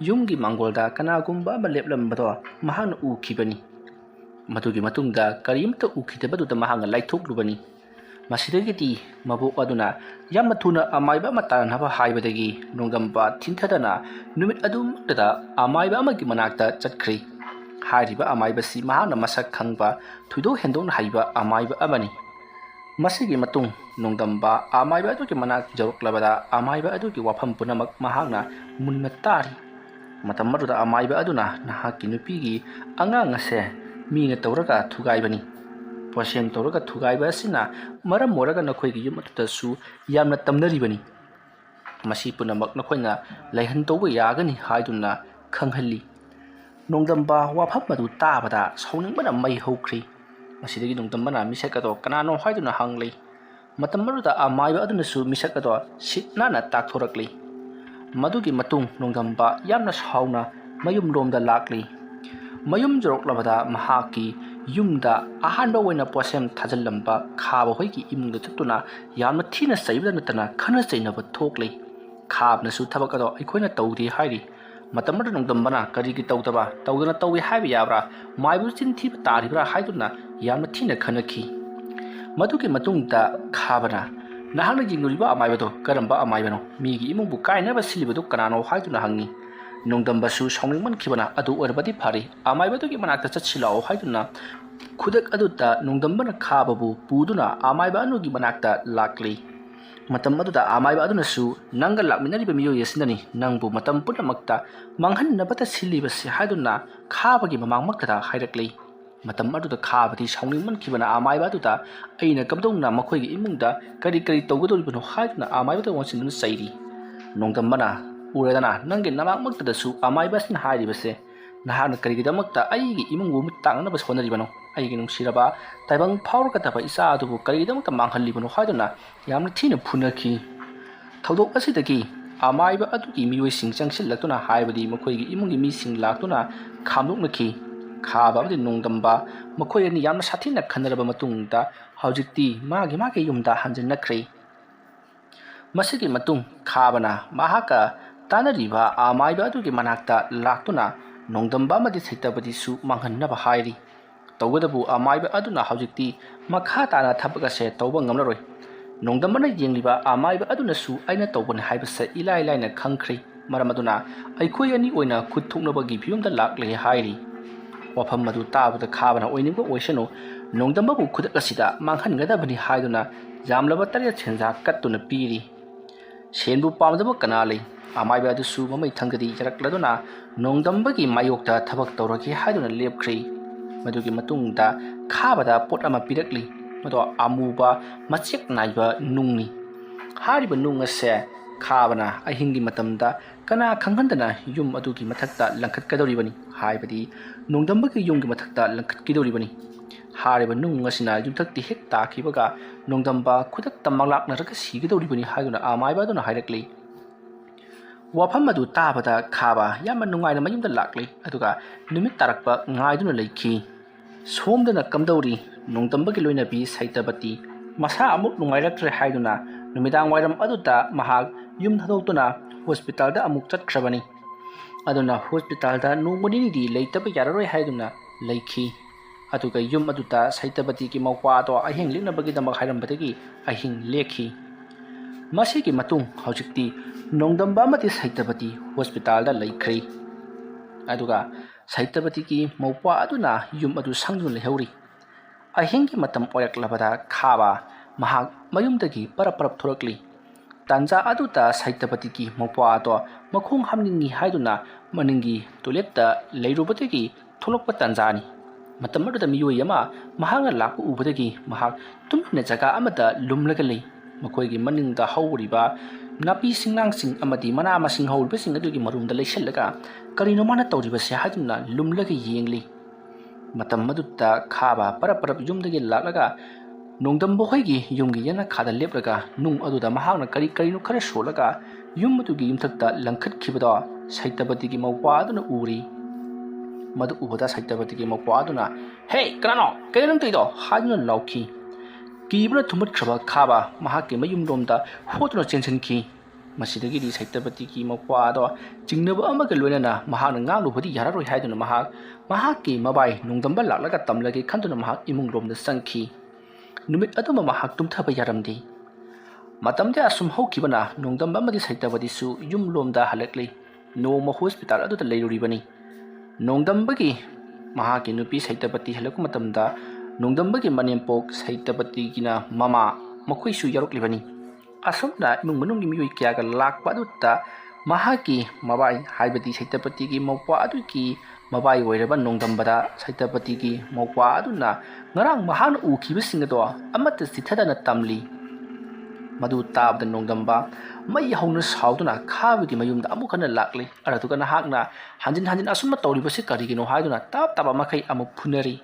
ꯌꯨꯝꯒꯤ ꯃꯥꯡꯒꯣꯜꯗ ꯀꯅꯥꯒꯨꯝꯕ ꯑꯃ ꯂꯦꯞꯂꯝꯕꯗꯣ ꯃꯍꯥꯛꯅ ꯎꯈꯤꯕꯅꯤ꯫ ꯃꯗꯨꯒꯤ ꯃꯇꯨꯡꯗ ꯀꯔꯤꯝꯇ ꯎꯈꯤꯗꯕꯗꯨꯗ ꯃꯍꯥꯛꯅ ꯂꯥꯏꯊꯣꯛꯂꯨꯕꯅꯤ꯫ ꯃꯁꯤꯗꯒꯤꯗꯤ ꯃꯕꯣꯛ ꯑꯗꯨꯅ ꯌꯥꯝꯅ ꯊꯨꯅ ꯑꯃꯥꯏꯕ ꯑꯃ ꯇꯥꯟꯅꯅꯕ ꯍꯥꯏꯕꯗꯒꯤ ꯅꯣꯡꯗꯝꯕ ꯊꯤꯟꯊꯗꯅ ꯅꯨꯃꯤꯠ ꯑꯗꯨꯃꯛꯇꯗ ꯑꯃꯥꯏꯕ ꯑꯃꯒꯤ ꯃꯅꯥꯛꯇ ꯆꯠꯈ꯭ꯔꯤ꯫ ꯍꯥꯏꯔꯤꯕ ꯑꯃꯥꯏꯕꯁꯤ ꯃꯍꯥꯛꯅ ꯃꯁꯛ ꯈꯪꯕ ꯊꯣꯏꯗꯣꯛ ꯍꯦꯟꯗꯣꯛꯅ ꯍꯩꯕ ꯑꯃꯥꯏꯕ ꯑꯃꯅꯤ꯫ ꯃꯁꯤꯒꯤ ꯃꯇꯨꯡ ꯅꯣꯡꯗꯝꯕ ꯑꯃꯥꯏꯕ ꯑꯗꯨꯒꯤ ꯃꯅꯥꯛ ꯌꯧꯔꯛꯂꯕꯗ ꯑꯃꯥꯏꯕ ꯑꯗꯨꯒꯤ ꯋꯥꯐꯝ ꯄꯨꯝꯅꯃꯛ ꯃꯍꯥꯛꯅ ꯃꯨꯟꯅ ꯇꯥꯔꯤ꯫ ꯃꯇꯝ ꯑꯗꯨꯗ ꯑꯃꯥꯏꯕ ꯑꯗꯨꯅ ꯅꯍꯥꯛꯀꯤ ꯅꯨꯄꯤꯒꯤ ꯑꯉꯥꯡ ꯑꯁꯦ ꯃꯤꯅ ꯇꯧꯔꯒ ꯊꯨꯒꯥꯏꯕꯅꯤ꯫ ꯄꯣꯠꯁꯦꯝ ꯇꯧꯔꯒ ꯊꯨꯒꯥꯏꯕ ꯑꯁꯤꯅ ꯃꯔꯝ ꯑꯣꯏꯔꯒ ꯅꯈꯣꯏꯒꯤ ꯌꯨꯝ ꯑꯗꯨꯗꯁꯨ ꯌꯥꯝꯅ ꯇꯝꯅꯔꯤꯕꯅꯤ꯫ ꯃꯁꯤ ꯄꯨꯝꯅꯃꯛ ꯅꯈꯣꯏꯅ ꯂꯩꯍꯟ ꯇꯧꯕ ꯌꯥꯒꯅꯤ ꯍꯥꯏꯗꯨꯅ ꯈꯪꯍꯜꯂꯤ꯫ ꯅꯣꯡꯗꯝꯕ ꯋꯥꯐꯝ ꯑꯗꯨ ꯇꯥꯕꯗ ꯁꯥꯎꯅꯤꯡꯕꯅ ꯃꯩ ꯍꯧꯈ꯭ꯔꯤ꯫ ꯃꯁꯤꯗꯒꯤ ꯅꯣꯡꯗꯝꯕꯅ ꯃꯤꯁꯛ ꯑꯗꯣ ꯀꯅꯥꯅꯣ ꯍꯥꯏꯗꯨꯅ ꯍꯪꯂꯤ꯫ ꯃꯇꯝ ꯑꯗꯨꯗ ꯑꯃꯥꯏꯕ ꯑꯗꯨꯅꯁꯨ ꯃꯤꯁꯛ ꯑꯗꯣ ꯁꯤꯠ ꯅꯥꯟꯅ ꯇꯥꯛꯊꯣꯔꯛꯂꯤ꯫ ꯃꯗꯨꯒꯤ ꯃꯇꯨꯡ ꯅꯣꯡꯗꯝꯕ ꯌꯥꯝꯅ ꯁꯥꯎꯅ ꯃꯌꯨꯝꯂꯣꯝꯗ ꯂꯥꯛꯂꯤ꯫ ꯃꯌꯨꯝ ꯌꯧꯔꯛꯂꯕꯗ ꯃꯍꯥꯛꯀꯤ ꯌꯨꯝꯗ ꯑꯍꯥꯟꯕ ꯑꯣꯏꯅ ꯄꯣꯠꯁꯦꯝ ꯊꯥꯖꯤꯜꯂꯝꯕ ꯈꯥꯕ ꯍꯣꯏꯒꯤ ꯏꯃꯨꯡꯗ ꯆꯠꯇꯨꯅ ꯌꯥꯝꯅ ꯊꯤꯅ ꯆꯩꯕꯗ ꯅꯠꯇꯅ ꯈꯟꯅ ꯆꯩꯅꯕ ꯊꯣꯛꯂꯤ꯫ ꯈꯥꯕꯅꯁꯨ ꯊꯕꯛ ꯑꯗꯣ ꯑꯩꯈꯣꯏꯅ ꯇꯧꯗꯦ ꯍꯥꯏꯔꯤ꯫ ꯃꯇꯝ ꯑꯗꯨꯗ ꯅꯣꯡꯗꯝꯕꯅ ꯀꯔꯤꯒꯤ ꯇꯧꯗꯅ ꯇꯧꯏ ꯍꯥꯏꯕ ꯌꯥꯕ꯭ꯔꯥ, ꯃꯥꯏꯕꯨ ꯆꯤꯟ ꯊꯤꯕ ꯇꯥꯔꯤꯕ꯭ꯔꯥ ꯍꯥꯏꯗꯨꯅ ꯌꯥꯝꯅ ꯊꯤꯅ ꯈꯟꯅꯈꯤ꯫ ꯃꯗꯨꯒꯤ ꯃꯇꯨꯡꯗ ꯈꯥꯕꯅ ꯅꯍꯥꯛꯅ ꯌꯦꯡꯂꯨꯔꯤꯕ ꯑꯃꯥꯏꯕꯗꯣ ꯀꯔꯝꯕ ꯑꯃꯥꯏꯕꯅꯣ, ꯃꯤꯒꯤ ꯏꯃꯨꯡꯕꯨ ꯀꯥꯏꯅꯕ ꯁꯤꯜꯂꯤꯕꯗꯨ ꯀꯅꯥꯅꯣ ꯍꯥꯏꯗꯨꯅ ꯍꯪꯉꯤ꯫ ꯅꯣꯡꯗꯝꯕꯁꯨ ꯁꯥꯎꯅꯤꯡꯃꯟꯈꯤꯕꯅ ꯑꯗꯨ ꯑꯣꯏꯔꯕꯗꯤ ꯐꯔꯦ, ꯑꯃꯥꯏꯕꯗꯨꯒꯤ ꯃꯅꯥꯛꯇ ꯆꯠꯁꯤ ꯂꯥꯛꯑꯣ ꯍꯥꯏꯗꯨꯅ ꯈꯨꯗꯛ ꯑꯗꯨꯗ ꯅꯣꯡꯗꯝꯕꯅ ꯈꯥꯕꯕꯨ ꯄꯨꯗꯨꯅ ꯑꯃꯥꯏꯕ ꯑꯗꯨꯒꯤ ꯃꯅꯥꯛꯇ ꯂꯥꯛꯂꯤ꯫ ꯃꯇꯝ ꯑꯗꯨꯗ ꯑꯃꯥꯏꯕ ꯑꯗꯨꯅꯁꯨ ꯅꯪꯒ ꯂꯥꯛꯃꯤꯟꯅꯔꯤꯕ ꯃꯤꯑꯣꯏ ꯑꯁꯤꯅꯅꯤ ꯅꯪꯕꯨ ꯃꯇꯝ ꯄꯨꯝꯅꯃꯛꯇ ꯃꯥꯡꯍꯟꯅꯕꯇ ꯁꯤꯜꯂꯤꯕꯁꯤ ꯍꯥꯏꯗꯨꯅ ꯈꯥꯕꯒꯤ ꯃꯃꯥꯡꯃꯛꯇꯗ ꯍꯥꯏꯔꯛꯂꯤ꯫ ꯃꯇꯝ ꯑꯗꯨꯗ ꯈꯥꯕꯗꯤ ꯁꯥꯎꯅꯤꯡꯃꯟꯈꯤꯕꯅ ꯑꯃꯥꯏꯕ ꯑꯗꯨꯗ ꯑꯩꯅ ꯀꯝꯗꯧꯅ ꯃꯈꯣꯏꯒꯤ ꯏꯃꯨꯡꯗ ꯀꯔꯤ ꯇꯧꯒꯗꯧꯔꯤꯕꯅꯣ ꯍꯥꯏꯗꯨꯅ ꯑꯃꯥꯏꯕꯗ ꯑꯣꯟꯁꯤꯟꯗꯨꯅ ꯆꯩꯔꯤ꯫ ꯅꯣꯡꯗꯝꯕꯅ ꯎꯔꯦꯗꯅ ꯅꯪꯒꯤ ꯅꯃꯥꯡꯃꯛꯇꯗꯁꯨ ꯑꯃꯥꯏꯕ ꯑꯁꯤꯅ ꯍꯥꯏꯔꯤꯕꯁꯦ, ꯅꯍꯥꯛꯅ ꯀꯔꯤꯒꯤꯗꯃꯛꯇ ꯑꯩꯒꯤ ꯏꯃꯨꯡꯕꯨ ꯃꯤꯠ ꯇꯥꯡꯅꯕ ꯍꯣꯠꯅꯔꯤꯕꯅꯣ, ꯑꯩꯒꯤ ꯅꯨꯡꯁꯤꯔꯕ ꯇꯥꯏꯕꯪ ꯐꯥꯎꯔꯒꯗꯕ ꯏꯆꯥ ꯑꯗꯨꯕꯨ ꯀꯔꯤꯒꯤꯗꯃꯛꯇ ꯃꯥꯡꯍꯜꯂꯤꯕꯅꯣ ꯍꯥꯏꯗꯨꯅ ꯌꯥꯝꯅ ꯊꯤꯅ ꯐꯨꯅꯈꯤ꯫ ꯊꯧꯗꯣꯛ ꯑꯁꯤꯗꯒꯤ ꯑꯃꯥꯏꯕ ꯑꯗꯨꯒꯤ ꯃꯤꯑꯣꯏꯁꯤꯡ ꯆꯪꯁꯤꯜꯂꯛꯇꯨꯅ ꯍꯥꯏꯕꯗꯤ ꯃꯈꯣꯏꯒꯤ ꯏꯃꯨꯡꯒꯤ ꯃꯤꯁꯤꯡ ꯂꯥꯛꯇꯨꯅ ꯈꯥꯝꯗꯣꯛꯅꯈꯤ꯫ ꯈꯥꯕ ꯑꯃꯗꯤ ꯅꯣꯡꯗꯝꯕ ꯃꯈꯣꯏ ꯑꯅꯤ ꯌꯥꯝꯅ ꯁꯥꯊꯤꯅ ꯈꯟꯅꯔꯕ ꯃꯇꯨꯡꯗ ꯍꯧꯖꯤꯛꯇꯤ ꯃꯥꯒꯤ ꯌꯨꯝꯗ ꯍꯟꯖꯤꯟꯅꯈ꯭ꯔꯦ꯫ ꯃꯁꯤꯒꯤ ꯃꯇꯨꯡ ꯈꯥꯕꯅ ꯃꯍꯥꯛꯀ ꯇꯥꯟꯅꯔꯤꯕ ꯑꯃꯥꯏꯕ ꯑꯗꯨꯒꯤ ꯃꯅꯥꯛꯇ ꯂꯥꯛꯇꯨꯅ ꯅꯣꯡꯗꯝꯕ ꯑꯃꯗꯤ ꯁꯩꯇꯄꯇꯤꯁꯨ ꯃꯥꯡꯍꯟꯅꯕ ꯍꯥꯏꯔꯤ꯫ ꯇꯧꯕꯇꯕꯨ ꯑꯃꯥꯏꯕ ꯑꯗꯨꯅ ꯍꯧꯖꯤꯛꯇꯤ ꯃꯈꯥ ꯇꯥꯅ ꯊꯕꯛ ꯑꯁꯦ ꯇꯧꯕ ꯉꯝꯂꯔꯣꯏ꯫ ꯅꯣꯡꯗꯝꯕꯅ ꯌꯦꯡꯂꯤꯕ ꯑꯃꯥꯏꯕ ꯑꯗꯨꯅꯁꯨ ꯑꯩꯅ ꯇꯧꯕꯅꯤ ꯍꯥꯏꯕꯁꯦ ꯏꯂꯥꯏ ꯂꯥꯏꯅ ꯈꯪꯈ꯭ꯔꯦ, ꯃꯔꯝ ꯑꯗꯨꯅ ꯑꯩꯈꯣꯏ ꯑꯅꯤ ꯑꯣꯏꯅ ꯈꯨꯠ ꯊꯣꯛꯅꯕꯒꯤ ꯐꯤꯕꯝꯗ ꯂꯥꯛꯂꯦ ꯍꯥꯏꯔꯤ꯫ ꯋꯥꯐꯝ ꯑꯗꯨ ꯇꯥꯕꯗ ꯈꯥꯕꯅ ꯑꯣꯏꯅꯤꯡꯕ ꯑꯣꯏꯁꯅꯨ, ꯅꯣꯡꯗꯝꯕꯕꯨ ꯈꯨꯗꯛ ꯑꯁꯤꯗ ꯃꯥꯡꯍꯟꯒꯗꯕꯅꯤ ꯍꯥꯏꯗꯨꯅ ꯌꯥꯝꯂꯕ 7 ꯁꯦꯟꯖꯥ ꯀꯠꯇꯨꯅ ꯄꯤꯔꯤ꯫ ꯁꯦꯟꯕꯨ ꯄꯥꯝꯗꯕ ꯀꯅꯥ ꯂꯩ? ꯑꯃꯥꯏꯕ ꯑꯗꯨꯁꯨ ꯃꯃꯩ ꯊꯪꯒꯗꯤ ꯌꯥꯔꯛꯂꯗꯨꯅ ꯅꯣꯡꯗꯝꯕꯒꯤ ꯃꯥꯌꯣꯛꯇ ꯊꯕꯛ ꯇꯧꯔꯒꯦ ꯍꯥꯏꯗꯨꯅ ꯂꯦꯞꯈ꯭ꯔꯤ꯫ ꯃꯗꯨꯒꯤ ꯃꯇꯨꯡꯗ ꯈꯥꯕꯗ ꯄꯣꯠ ꯑꯃ ꯄꯤꯔꯛꯂꯤ, ꯃꯗꯣ ꯑꯃꯨꯕ ꯃꯆꯦꯛ ꯅꯥꯏꯕ ꯅꯨꯡꯅꯤ꯫ ꯍꯥꯏꯔꯤꯕ ꯅꯨꯡ ꯑꯁꯦ ꯈꯥꯕꯅ ꯑꯍꯤꯡꯒꯤ ꯃꯇꯝꯗ ꯀꯅꯥ ꯈꯪꯍꯟꯗꯅ ꯌꯨꯝ ꯑꯗꯨꯒꯤ ꯃꯊꯛꯇ ꯂꯪꯈꯠꯀꯗꯧꯔꯤꯕꯅꯤ, ꯍꯥꯏꯕꯗꯤ ꯅꯣꯡꯗꯝꯕꯒꯤ ꯌꯨꯝꯒꯤ ꯃꯊꯛꯇ ꯂꯪꯈꯠꯀꯗꯧꯔꯤꯕꯅꯤ꯫ ꯍꯥꯏꯔꯤꯕ ꯅꯨꯡ ꯑꯁꯤꯅ ꯌꯨꯝꯊꯛꯇ ꯍꯦꯛ ꯇꯥꯈꯤꯕꯒ ꯅꯣꯡꯗꯝꯕ ꯈꯨꯗꯛꯇ ꯃꯪꯂꯥꯛꯅꯔꯒ ꯁꯤꯒꯗꯧꯔꯤꯕꯅꯤ ꯍꯥꯏꯗꯨꯅ ꯑꯃꯥꯏꯕ ꯑꯗꯨꯅ ꯍꯥꯏꯔꯛꯂꯤ꯫ ꯋꯥꯐꯝ ꯑꯗꯨ ꯇꯥꯕꯗ ꯈꯥꯕ ꯌꯥꯝꯅ ꯅꯨꯡꯉꯥꯏꯅ ꯃꯌꯨꯝꯗ ꯂꯥꯛꯂꯤ, ꯑꯗꯨꯒ ꯅꯨꯃꯤꯠ ꯇꯥꯔꯛꯄ ꯉꯥꯏꯗꯨꯅ ꯂꯩꯈꯤ꯫ ꯁꯣꯝꯗꯅ ꯀꯝꯗꯧꯔꯤ? ꯅꯣꯡꯗꯝꯕꯒꯤ ꯂꯣꯏꯅꯕꯤ ꯁꯩꯇꯄꯇꯤ ꯃꯁꯥ ꯑꯃꯨꯛ ꯅꯨꯡꯉꯥꯏꯔꯛꯇ꯭ꯔꯦ ꯍꯥꯏꯗꯨꯅ ꯅꯨꯃꯤꯗꯥꯡ ꯋꯥꯏꯔꯝ ꯑꯗꯨꯗ ꯃꯍꯥꯛ ꯌꯨꯝ ꯊꯥꯗꯣꯛꯇꯨꯅ ꯍꯣꯁꯄꯤꯇꯥꯜꯗ ꯑꯃꯨꯛ ꯆꯠꯈ꯭ꯔꯕꯅꯤ꯫ ꯑꯗꯨꯅ ꯍꯣꯁꯄꯤꯇꯥꯜꯗ ꯅꯣꯡꯃ ꯅꯤꯅꯤꯗꯤ ꯂꯩꯇꯕ ꯌꯥꯔꯔꯣꯏ ꯍꯥꯏꯗꯨꯅ ꯂꯩꯈꯤ꯫ ꯑꯗꯨꯒ ꯌꯨꯝ ꯑꯗꯨꯗ ꯁꯩꯇꯄꯇꯤꯒꯤ ꯃꯧꯄ꯭ꯋꯥ ꯑꯗꯣ ꯑꯍꯤꯡ ꯂꯦꯛꯅꯕꯒꯤꯗꯃꯛ ꯍꯥꯏꯔꯝꯕꯗꯒꯤ ꯑꯍꯤꯡ ꯂꯦꯛꯈꯤ꯫ ꯃꯁꯤꯒꯤ ꯃꯇꯨꯡ ꯍꯧꯖꯤꯛꯇꯤ ꯅꯣꯡꯗꯝꯕ ꯑꯃꯗꯤ ꯁꯩꯇꯄꯇꯤ ꯍꯣꯁꯄꯤꯇꯥꯜꯗ ꯂꯩꯈ꯭ꯔꯦ, ꯑꯗꯨꯒ ꯁꯩꯇꯄꯇꯤꯒꯤ ꯃꯧꯄ꯭ꯋꯥ ꯑꯗꯨꯅ ꯌꯨꯝ ꯑꯗꯨ ꯁꯪꯗꯨꯅ ꯂꯩꯍꯧꯔꯤ꯫ ꯑꯍꯤꯡꯒꯤ ꯃꯇꯝ ꯑꯣꯏꯔꯛꯂꯕꯗ ꯈꯥꯕ ꯃꯍꯥꯛ ꯃꯌꯨꯝꯗꯒꯤ ꯄꯔꯞ ꯊꯣꯔꯛꯂꯤ꯫ ꯇꯥꯟꯖꯥ ꯑꯗꯨꯗ ꯁꯩꯇꯄꯇꯤꯒꯤ ꯃꯧꯄ꯭ꯋꯥ ꯑꯗꯣ ꯃꯈꯣꯡ ꯍꯥꯝꯅꯤꯡꯉꯤ ꯍꯥꯏꯗꯨꯅ ꯃꯅꯤꯡꯒꯤ ꯇꯣꯏꯂꯦꯠꯇ ꯂꯩꯔꯨꯕꯗꯒꯤ ꯊꯣꯛꯂꯛꯄ ꯇꯥꯟꯖꯥꯅꯤ꯫ ꯃꯇꯝ ꯑꯗꯨꯗ ꯃꯤꯑꯣꯏ ꯑꯃ ꯃꯍꯥꯛꯅ ꯂꯥꯛꯄ ꯎꯕꯗꯒꯤ ꯃꯍꯥꯛ ꯇꯨꯃꯤꯟꯅ ꯖꯒꯥ ꯑꯃꯗ ꯂꯨꯝꯂꯒ ꯂꯩ꯫ ꯃꯈꯣꯏꯒꯤ ꯃꯅꯤꯡꯗ ꯍꯧꯔꯤꯕ ꯅꯥꯄꯤ ꯁꯤꯡꯅꯥꯡꯁꯤꯡ ꯑꯃꯗꯤ ꯃꯅꯥ ꯃꯁꯤꯡ ꯍꯧꯔꯤꯕꯁꯤꯡ ꯑꯗꯨꯒꯤ ꯃꯔꯨꯝꯗ ꯂꯩꯁꯤꯜꯂꯒ ꯀꯔꯤꯅꯣ ꯃꯥꯅ ꯇꯧꯔꯤꯕꯁꯦ ꯍꯥꯏꯗꯨꯅ ꯂꯨꯝꯂꯒ ꯌꯦꯡꯂꯤ꯫ ꯃꯇꯝ ꯑꯗꯨꯗ ꯈꯥꯕ ꯄꯔꯞ ꯌꯨꯝꯗꯒꯤ ꯂꯥꯛꯂꯒ ꯅꯣꯡꯗꯝꯕ ꯍꯣꯏꯒꯤ ꯌꯨꯝꯒꯤ ꯌꯦꯅꯈꯥꯗ ꯂꯦꯞꯂꯒ ꯅꯨꯡ ꯑꯗꯨꯗ ꯃꯍꯥꯛꯅ ꯀꯔꯤꯅꯣ ꯈꯔ ꯁꯣꯜꯂꯒ ꯌꯨꯝ ꯑꯗꯨꯒꯤ ꯌꯨꯝꯊꯛꯇ ꯂꯪꯈꯠꯈꯤꯕꯗꯣ ꯁꯩꯇꯄꯇꯤꯒꯤ ꯃꯧꯄ꯭ꯋꯥ ꯑꯗꯨꯅ ꯎꯔꯤ꯫ ꯃꯗꯨ ꯎꯕꯗ ꯁꯩꯇꯄꯇꯤꯒꯤ ꯃꯧꯄ꯭ꯋꯥ ꯑꯗꯨꯅ "ꯍꯦ, ꯀꯅꯥꯅꯣ? ꯀꯩꯅꯣ ꯅꯪ ꯇꯧꯔꯤꯗꯣ?" ꯍꯥꯏꯗꯨꯅ ꯂꯥꯎꯈꯤ꯫ ꯀꯤꯕꯅ ꯊꯨꯝꯍꯠꯈ꯭ꯔꯕ ꯈꯥꯕ ꯃꯍꯥꯛꯀꯤ ꯃꯌꯨꯝꯂꯣꯝꯗ ꯍꯣꯠꯇꯨꯅ ꯆꯦꯟꯁꯤꯟꯈꯤ꯫ ꯃꯁꯤꯗꯒꯤꯗꯤ ꯁꯩꯇꯄꯇꯤꯒꯤ ꯃꯧꯄ꯭ꯋꯥ ꯑꯗꯣ ꯆꯤꯡꯅꯕ ꯑꯃꯒ ꯂꯣꯏꯅꯅ ꯃꯍꯥꯛꯅ ꯉꯥꯡꯂꯨꯕꯗꯤ ꯌꯥꯔꯔꯣꯏ ꯍꯥꯏꯗꯨꯅ ꯃꯍꯥꯛꯀꯤ ꯃꯕꯥꯏ ꯅꯣꯡꯗꯝꯕ ꯂꯥꯛꯂꯒ ꯇꯝꯂꯒꯦ ꯈꯟꯗꯨꯅ ꯃꯍꯥꯛ ꯏꯃꯨꯡꯂꯣꯝꯗ ꯆꯪꯈꯤ꯫ ꯅꯨꯃꯤꯠ ꯑꯗꯨꯃ ꯃꯍꯥꯛ ꯇꯨꯝꯊꯕ ꯌꯥꯔꯝꯗꯦ꯫ ꯃꯇꯝꯗꯤ ꯑꯁꯨꯝ ꯍꯧꯈꯤꯕꯅ ꯅꯣꯡꯗꯝꯕ ꯑꯃꯗꯤ ꯁꯩꯇꯄꯇꯤꯁꯨ ꯌꯨꯝꯂꯣꯝꯗ ꯍꯜꯂꯛꯂꯤ꯫ ꯅꯣꯡꯃ ꯍꯣꯁꯄꯤꯇꯥꯜ ꯑꯗꯨꯗ ꯂꯩꯔꯨꯔꯤꯕꯅꯤ꯫ ꯅꯣꯡꯗꯝꯕꯒꯤ ꯃꯍꯥꯛꯀꯤ ꯅꯨꯄꯤ ꯁꯩꯇꯄꯇꯤ ꯍꯜꯂꯛꯄ ꯃꯇꯝꯗ ꯅꯣꯡꯗꯝꯕꯒꯤ ꯃꯅꯦꯝꯄꯣꯛ ꯁꯩꯇꯄꯇꯤꯒꯤꯅ ꯃꯃꯥ ꯃꯈꯣꯏꯁꯨ ꯌꯥꯎꯔꯛꯂꯤꯕꯅꯤ꯫ ꯑꯁꯨꯝꯅ ꯏꯃꯨꯡ ꯃꯅꯨꯡꯒꯤ ꯃꯤꯑꯣꯏ ꯀꯌꯥꯒ ꯂꯥꯛꯄ ꯑꯗꯨꯗ ꯃꯍꯥꯛꯀꯤ ꯃꯕꯥꯏ ꯍꯥꯏꯕꯗꯤ ꯁꯩꯇꯄꯇꯤꯒꯤ ꯃꯧꯄ꯭ꯋꯥ ꯑꯗꯨꯒꯤ ꯃꯕꯥꯏ ꯑꯣꯏꯔꯕ ꯅꯣꯡꯗꯝꯕꯗ ꯁꯩꯇꯄꯇꯤꯒꯤ ꯃꯧꯄ꯭ꯋꯥ ꯑꯗꯨꯅ ꯉꯔꯥꯡ ꯃꯍꯥꯛꯅ ꯎꯈꯤꯕꯁꯤꯡ ꯑꯗꯣ ꯑꯃꯠꯇ ꯆꯤꯊꯗꯅ ꯇꯝꯂꯤ꯫ ꯃꯗꯨ ꯇꯥꯕꯗ ꯅꯣꯡꯗꯝꯕ ꯃꯩ ꯍꯧꯅ ꯁꯥꯎꯗꯨꯅ ꯈꯥꯕꯒꯤ ꯃꯌꯨꯝꯗ ꯑꯃꯨꯛ ꯍꯟꯅ ꯂꯥꯛꯂꯤ꯫ ꯑꯗꯨꯒ ꯅꯍꯥꯛꯅ ꯍꯟꯖꯤꯟ ꯍꯟꯖꯤꯟ ꯑꯁꯨꯝꯅ ꯇꯧꯔꯤꯕꯁꯤ ꯀꯔꯤꯒꯤꯅꯣ ꯍꯥꯏꯗꯨꯅ ꯇꯞ ꯃꯈꯩ ꯑꯃꯨꯛ ꯐꯨꯅꯔꯤ꯫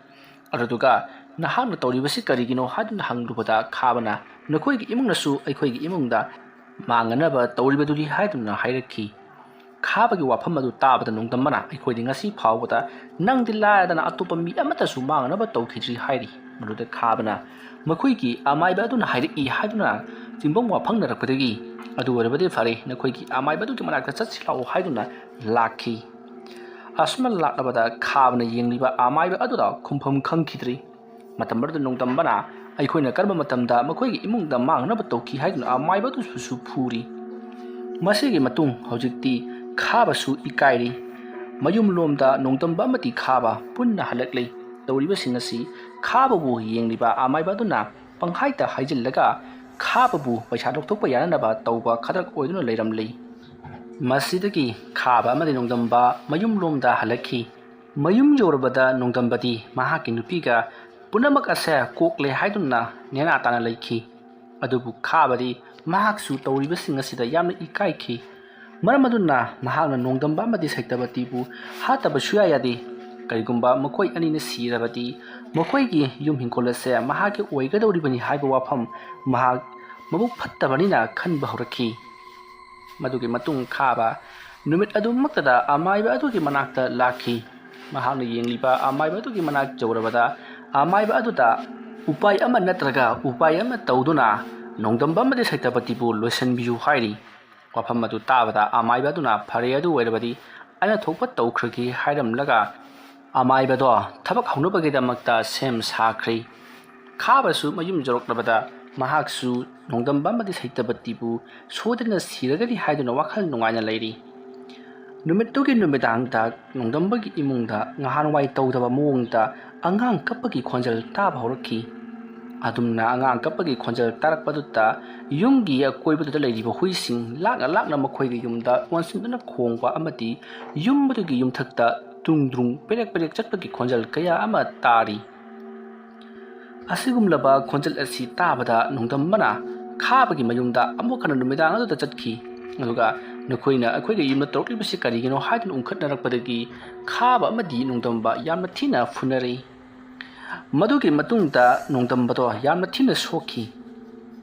ꯑꯗꯨꯒ ꯅꯍꯥꯛꯅ ꯇꯧꯔꯤꯕꯁꯤ ꯀꯔꯤꯒꯤꯅꯣ ꯍꯥꯏꯗꯨꯅ ꯍꯪꯂꯨꯕꯗ ꯈꯥꯕꯅ ꯅꯈꯣꯏꯒꯤ ꯏꯃꯨꯡꯅꯁꯨ ꯑꯩꯈꯣꯏꯒꯤ ꯏꯃꯨꯡꯗ ꯃꯥꯡꯅꯅꯕ ꯇꯧꯔꯤꯕꯗꯨꯅꯤ ꯍꯥꯏꯗꯨꯅ ꯍꯥꯏꯔꯛꯈꯤ꯫ ꯈꯥꯕꯒꯤ ꯋꯥꯐꯝ ꯑꯗꯨ ꯇꯥꯕꯗ ꯅꯣꯡꯗꯝꯕꯅ ꯑꯩꯈꯣꯏꯗꯤ ꯉꯁꯤ ꯐꯥꯎꯕꯗ ꯅꯪꯗꯤ ꯂꯥꯏꯔꯗꯅ ꯑꯇꯣꯞꯄ ꯃꯤ ꯑꯃꯠꯇꯁꯨ ꯃꯥꯡꯅꯅꯕ ꯇꯧꯈꯤꯗ꯭ꯔꯤ ꯍꯥꯏꯔꯤ꯫ ꯃꯗꯨꯗ ꯈꯥꯕꯅ ꯃꯈꯣꯏꯒꯤ ꯑꯃꯥꯏꯕ ꯑꯗꯨꯅ ꯍꯥꯏꯔꯛꯏ ꯍꯥꯏꯗꯨꯅ ꯆꯤꯡꯕꯝ ꯋꯥꯐꯪꯅꯔꯛꯄꯗꯒꯤ ꯑꯗꯨ ꯑꯣꯏꯔꯕꯗꯤ ꯐꯔꯦ ꯅꯈꯣꯏꯒꯤ ꯑꯃꯥꯏꯕꯗꯨꯒꯤ ꯃꯅꯥꯛꯇ ꯆꯠꯁꯤ ꯂꯥꯛꯑꯣ ꯍꯥꯏꯗꯨꯅ ꯂꯥꯛꯈꯤ꯫ ꯑꯁꯨꯝꯅ ꯂꯥꯛꯂꯕꯗ ꯈꯥꯕꯅ ꯌꯦꯡꯂꯤꯕ ꯑꯃꯥꯏꯕ ꯑꯗꯨꯗ ꯈꯨꯝꯐꯝ ꯈꯪꯈꯤꯗ꯭ꯔꯤ꯫ ꯃꯇꯝ ꯑꯗꯨꯗ ꯅꯣꯡꯗꯝꯕꯅ ꯑꯩꯈꯣꯏꯅ ꯀꯔꯝꯕ ꯃꯇꯝꯗ ꯃꯈꯣꯏꯒꯤ ꯏꯃꯨꯡꯗ ꯃꯥꯡꯅꯕ ꯇꯧꯈꯤ ꯍꯥꯏꯗꯨꯅ ꯑꯃꯥꯏꯕ ꯑꯗꯨꯁꯨ ꯐꯨꯔꯤ꯫ ꯃꯁꯤꯒꯤ ꯃꯇꯨꯡ ꯍꯧꯖꯤꯛꯇꯤ ꯈꯥꯕꯁꯨ ꯏꯀꯥꯏꯔꯤ꯫ ꯃꯌꯨꯝꯂꯣꯝꯗ ꯅꯣꯡꯗꯝꯕ ꯑꯃꯗꯤ ꯈꯥꯕ ꯄꯨꯟꯅ ꯍꯜꯂꯛꯂꯤ꯫ ꯇꯧꯔꯤꯕꯁꯤꯡ ꯑꯁꯤ ꯈꯥꯕꯕꯨ ꯌꯦꯡꯂꯤꯕ ꯑꯃꯥꯏꯕ ꯑꯗꯨꯅ ꯄꯪꯍꯥꯏꯗ ꯍꯥꯏꯖꯤꯜꯂꯒ ꯈꯥꯕꯕꯨ ꯄꯩꯁꯥ ꯂꯧꯊꯣꯛꯄ ꯌꯥꯅꯅꯕ ꯇꯧꯕ ꯈꯗ꯭ꯔꯛ ꯑꯣꯏꯗꯨꯅ ꯂꯩꯔꯝꯂꯤ꯫ ꯃꯁꯤꯗꯒꯤ ꯈꯥꯕ ꯑꯃꯗꯤ ꯅꯣꯡꯗꯝꯕ ꯃꯌꯨꯝꯂꯣꯝꯗ ꯍꯜꯂꯛꯈꯤ꯫ ꯃꯌꯨꯝ ꯌꯧꯔꯕꯗ ꯅꯣꯡꯗꯝꯕꯗꯤ ꯃꯍꯥꯛꯀꯤ ꯅꯨꯄꯤꯒ ꯄꯨꯝꯅꯃꯛ ꯑꯁꯦ ꯀꯣꯛꯂꯦ ꯍꯥꯏꯗꯨꯅ ꯅꯦꯅꯥ ꯇꯥꯅ ꯂꯩꯈꯤ꯫ ꯑꯗꯨꯕꯨ ꯈꯥꯕꯗꯤ ꯃꯍꯥꯛꯁꯨ ꯇꯧꯔꯤꯕꯁꯤꯡ ꯑꯁꯤꯗ ꯌꯥꯝꯅ ꯏꯀꯥꯏꯈꯤ꯫ ꯃꯔꯝ ꯑꯗꯨꯅ ꯃꯍꯥꯛꯅ ꯅꯣꯡꯗꯝꯕ ꯑꯃꯗꯤ ꯁꯩꯇꯄꯇꯤꯕꯨ ꯍꯥꯠꯇꯕ ꯁꯨꯡꯌꯥ ꯌꯥꯗꯦ꯫ ꯀꯔꯤꯒꯨꯝꯕ ꯃꯈꯣꯏ ꯑꯅꯤꯅ ꯁꯤꯔꯕꯗꯤ ꯃꯈꯣꯏꯒꯤ ꯌꯨꯝ ꯍꯤꯡꯈꯣꯜ ꯑꯁꯦ ꯃꯍꯥꯛꯀꯤ ꯑꯣꯏꯒꯗꯧꯔꯤꯕꯅꯤ ꯍꯥꯏꯕ ꯋꯥꯐꯝ ꯃꯍꯥꯛ ꯃꯕꯨꯛ ꯐꯠꯇꯕꯅꯤꯅ ꯈꯟꯕ ꯍꯧꯔꯛꯈꯤ꯫ ꯃꯗꯨꯒꯤ ꯃꯇꯨꯡ ꯈꯥꯕ ꯅꯨꯃꯤꯠ ꯑꯗꯨꯃꯛꯇꯗ ꯑꯃꯥꯏꯕ ꯑꯗꯨꯒꯤ ꯃꯅꯥꯛꯇ ꯂꯥꯛꯈꯤ꯫ ꯃꯍꯥꯛꯅ ꯌꯦꯡꯂꯤꯕ ꯑꯃꯥꯏꯕ ꯑꯗꯨꯒꯤ ꯃꯅꯥꯛ ꯌꯧꯔꯕꯗ ꯑꯃꯥꯏꯕ ꯑꯗꯨꯗ ꯎꯄꯥꯏ ꯑꯃ ꯅꯠꯇ꯭ꯔꯒ ꯎꯄꯥꯏ ꯑꯃ ꯇꯧꯗꯨꯅ ꯅꯣꯡꯗꯝꯕ ꯑꯃꯗꯤ ꯁꯩꯇꯄꯇꯤꯕꯨ ꯂꯣꯏꯁꯤꯟꯕꯤꯌꯨ ꯍꯥꯏꯔꯤ꯫ ꯋꯥꯐꯝ ꯑꯗꯨ ꯇꯥꯕꯗ ꯑꯃꯥꯏꯕ ꯑꯗꯨꯅ ꯐꯔꯦ ꯑꯗꯨ ꯑꯣꯏꯔꯕꯗꯤ ꯑꯩꯅ ꯊꯣꯛꯄ ꯇꯧꯈ꯭ꯔꯒꯦ ꯍꯥꯏꯔꯝꯂꯒ ꯑꯃꯥꯏꯕꯗꯣ ꯊꯕꯛ ꯍꯧꯅꯕꯒꯤꯗꯃꯛꯇ ꯁꯦꯝ ꯁꯥꯈ꯭ꯔꯤ꯫ ꯈꯥꯕꯁꯨ ꯃꯌꯨꯝ ꯌꯧꯔꯛꯂꯕꯗ ꯃꯍꯥꯛꯁꯨ ꯅꯣꯡꯗꯝꯕ ꯑꯃꯗꯤ ꯁꯩꯇꯄꯇꯤꯕꯨ ꯁꯣꯏꯗꯅ ꯁꯤꯔꯒꯗꯤ ꯍꯥꯏꯗꯨꯅ ꯋꯥꯈꯜ ꯅꯨꯡꯉꯥꯏꯅ ꯂꯩꯔꯤ꯫ ꯅꯨꯃꯤꯠꯇꯨꯒꯤ ꯅꯨꯃꯤꯗꯥꯡꯗ ꯅꯣꯡꯗꯝꯕꯒꯤ ꯏꯃꯨꯡꯗ ꯅꯍꯥꯟꯋꯥꯏ ꯇꯧꯗꯕ ꯃꯑꯣꯡꯗ ꯑꯉꯥꯡ ꯀꯞꯄꯒꯤ ꯈꯣꯟꯖꯦꯜ ꯇꯥꯕ ꯍꯧꯔꯛꯈꯤ꯫ ꯑꯗꯨꯝꯅ ꯑꯉꯥꯡ ꯀꯞꯄꯒꯤ ꯈꯣꯟꯖꯦꯜ ꯇꯥꯔꯛꯄꯗꯨꯗ ꯌꯨꯝꯒꯤ ꯑꯀꯣꯏꯕꯗꯨꯗ ꯂꯩꯔꯤꯕ ꯍꯨꯏꯁꯤꯡ ꯂꯥꯛꯅ ꯃꯈꯣꯏꯒꯤ ꯌꯨꯝꯗ ꯑꯣꯟꯁꯤꯟꯗꯨꯅ ꯈꯣꯡꯕ ꯑꯃꯗꯤ ꯌꯨꯝ ꯑꯗꯨꯒꯤ ꯌꯨꯝꯊꯛꯇ ꯗ꯭ꯔꯨꯡ ꯄꯦꯔꯦꯛ ꯆꯠꯄꯒꯤ ꯈꯣꯟꯖꯦꯜ ꯀꯌꯥ ꯑꯃ ꯇꯥꯔꯤ꯫ ꯑꯁꯤꯒꯨꯝꯂꯕ ꯈꯣꯟꯖꯦꯜ ꯑꯁꯤ ꯇꯥꯕꯗ ꯅꯣꯡꯗꯝꯕꯅ ꯈꯥꯕꯒꯤ ꯃꯌꯨꯝꯗ ꯑꯃꯨꯛ ꯍꯟꯅ ꯅꯨꯃꯤꯗꯥꯡ ꯑꯗꯨꯗ ꯆꯠꯈꯤ꯫ ꯑꯗꯨꯒ ꯅꯈꯣꯏꯅ ꯑꯩꯈꯣꯏꯒꯤ ꯌꯨꯝꯗ ꯇꯧꯔꯛꯂꯤꯕꯁꯤ ꯀꯔꯤꯒꯤꯅꯣ ꯍꯥꯏꯗꯨꯅ ꯎꯪꯈꯠꯅꯔꯛꯄꯗꯒꯤ ꯈꯥꯕ ꯑꯃꯗꯤ ꯅꯣꯡꯗꯝꯕ ꯌꯥꯝꯅ ꯊꯤꯅ ꯐꯨꯅꯔꯤ꯫ ꯃꯗꯨꯒꯤ ꯃꯇꯨꯡꯗ ꯅꯣꯡꯗꯝꯕꯗꯣ ꯌꯥꯝꯅ ꯊꯤꯅ ꯁꯣꯛꯈꯤ꯫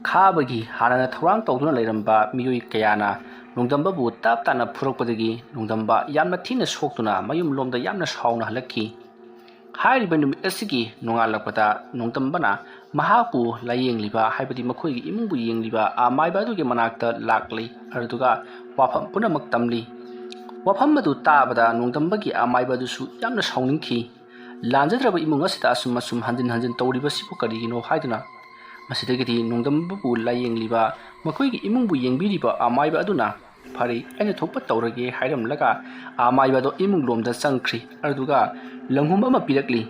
ꯈꯥꯕꯒꯤ ꯍꯥꯟꯅꯅ ꯊꯧꯔꯥꯡ ꯇꯧꯗꯨꯅ ꯂꯩꯔꯝꯕ ꯃꯤꯑꯣꯏ ꯀꯌꯥꯅ ꯅꯣꯡꯗꯝꯕꯕꯨ ꯇꯞꯅ ꯐꯨꯔꯛꯄꯗꯒꯤ ꯅꯣꯡꯗꯝꯕ ꯌꯥꯝꯅ ꯊꯤꯅ ꯁꯣꯛꯇꯨꯅ ꯃꯌꯨꯝꯂꯣꯝꯗ ꯌꯥꯝꯅ ꯁꯥꯎꯅ ꯍꯜꯂꯛꯈꯤ꯫ ꯍꯥꯏꯔꯤꯕ ꯅꯨꯃꯤꯠ ꯑꯁꯤꯒꯤ ꯅꯣꯡꯉꯥꯜꯂꯛꯄꯗ ꯅꯣꯡꯗꯝꯕꯅ ꯃꯍꯥꯛꯄꯨ ꯂꯥꯌꯦꯡꯂꯤꯕ ꯍꯥꯏꯕꯗꯤ ꯃꯈꯣꯏꯒꯤ ꯏꯃꯨꯡꯕꯨ ꯌꯦꯡꯂꯤꯕ ꯑꯃꯥꯏꯕ ꯑꯗꯨꯒꯤ ꯃꯅꯥꯛꯇ ꯂꯥꯛꯂꯤ꯫ ꯑꯗꯨꯒ ꯋꯥꯐꯝ ꯄꯨꯝꯅꯃꯛ ꯇꯝꯂꯤ꯫ ꯋꯥꯐꯝ ꯑꯗꯨ ꯇꯥꯕꯗ ꯅꯣꯡꯗꯝꯕꯒꯤ ꯑꯃꯥꯏꯕ ꯑꯗꯨꯁꯨ ꯌꯥꯝꯅ ꯁꯥꯎꯅꯤꯡꯈꯤ꯫ ꯂꯥꯟꯖꯗ꯭ꯔꯕ ꯏꯃꯨꯡ ꯑꯁꯤꯗ ꯑꯁꯨꯝ ꯍꯟꯖꯤꯟ ꯇꯧꯔꯤꯕꯁꯤꯕꯨ ꯀꯔꯤꯒꯤꯅꯣ ꯍꯥꯏꯗꯨꯅ ꯃꯁꯤꯗꯒꯤꯗꯤ ꯅꯣꯡꯗꯝꯕꯕꯨ ꯂꯥꯌꯦꯡꯂꯤꯕ ꯃꯈꯣꯏꯒꯤ ꯏꯃꯨꯡꯕꯨ ꯌꯦꯡꯕꯤꯔꯤꯕ ꯑꯃꯥꯏꯕ ꯑꯗꯨꯅ ꯐꯔꯦ ꯑꯩꯅ ꯊꯣꯛꯄ ꯇꯧꯔꯒꯦ ꯍꯥꯏꯔꯝꯂꯒ ꯑꯃꯥꯏꯕꯗꯣ ꯏꯃꯨꯡꯂꯣꯝꯗ ꯆꯪꯈ꯭ರಿ꯫ ꯑꯗꯨꯒ ꯂꯪꯍꯨꯝ ꯑꯃ ꯄꯤꯔꯛꯂꯤ꯫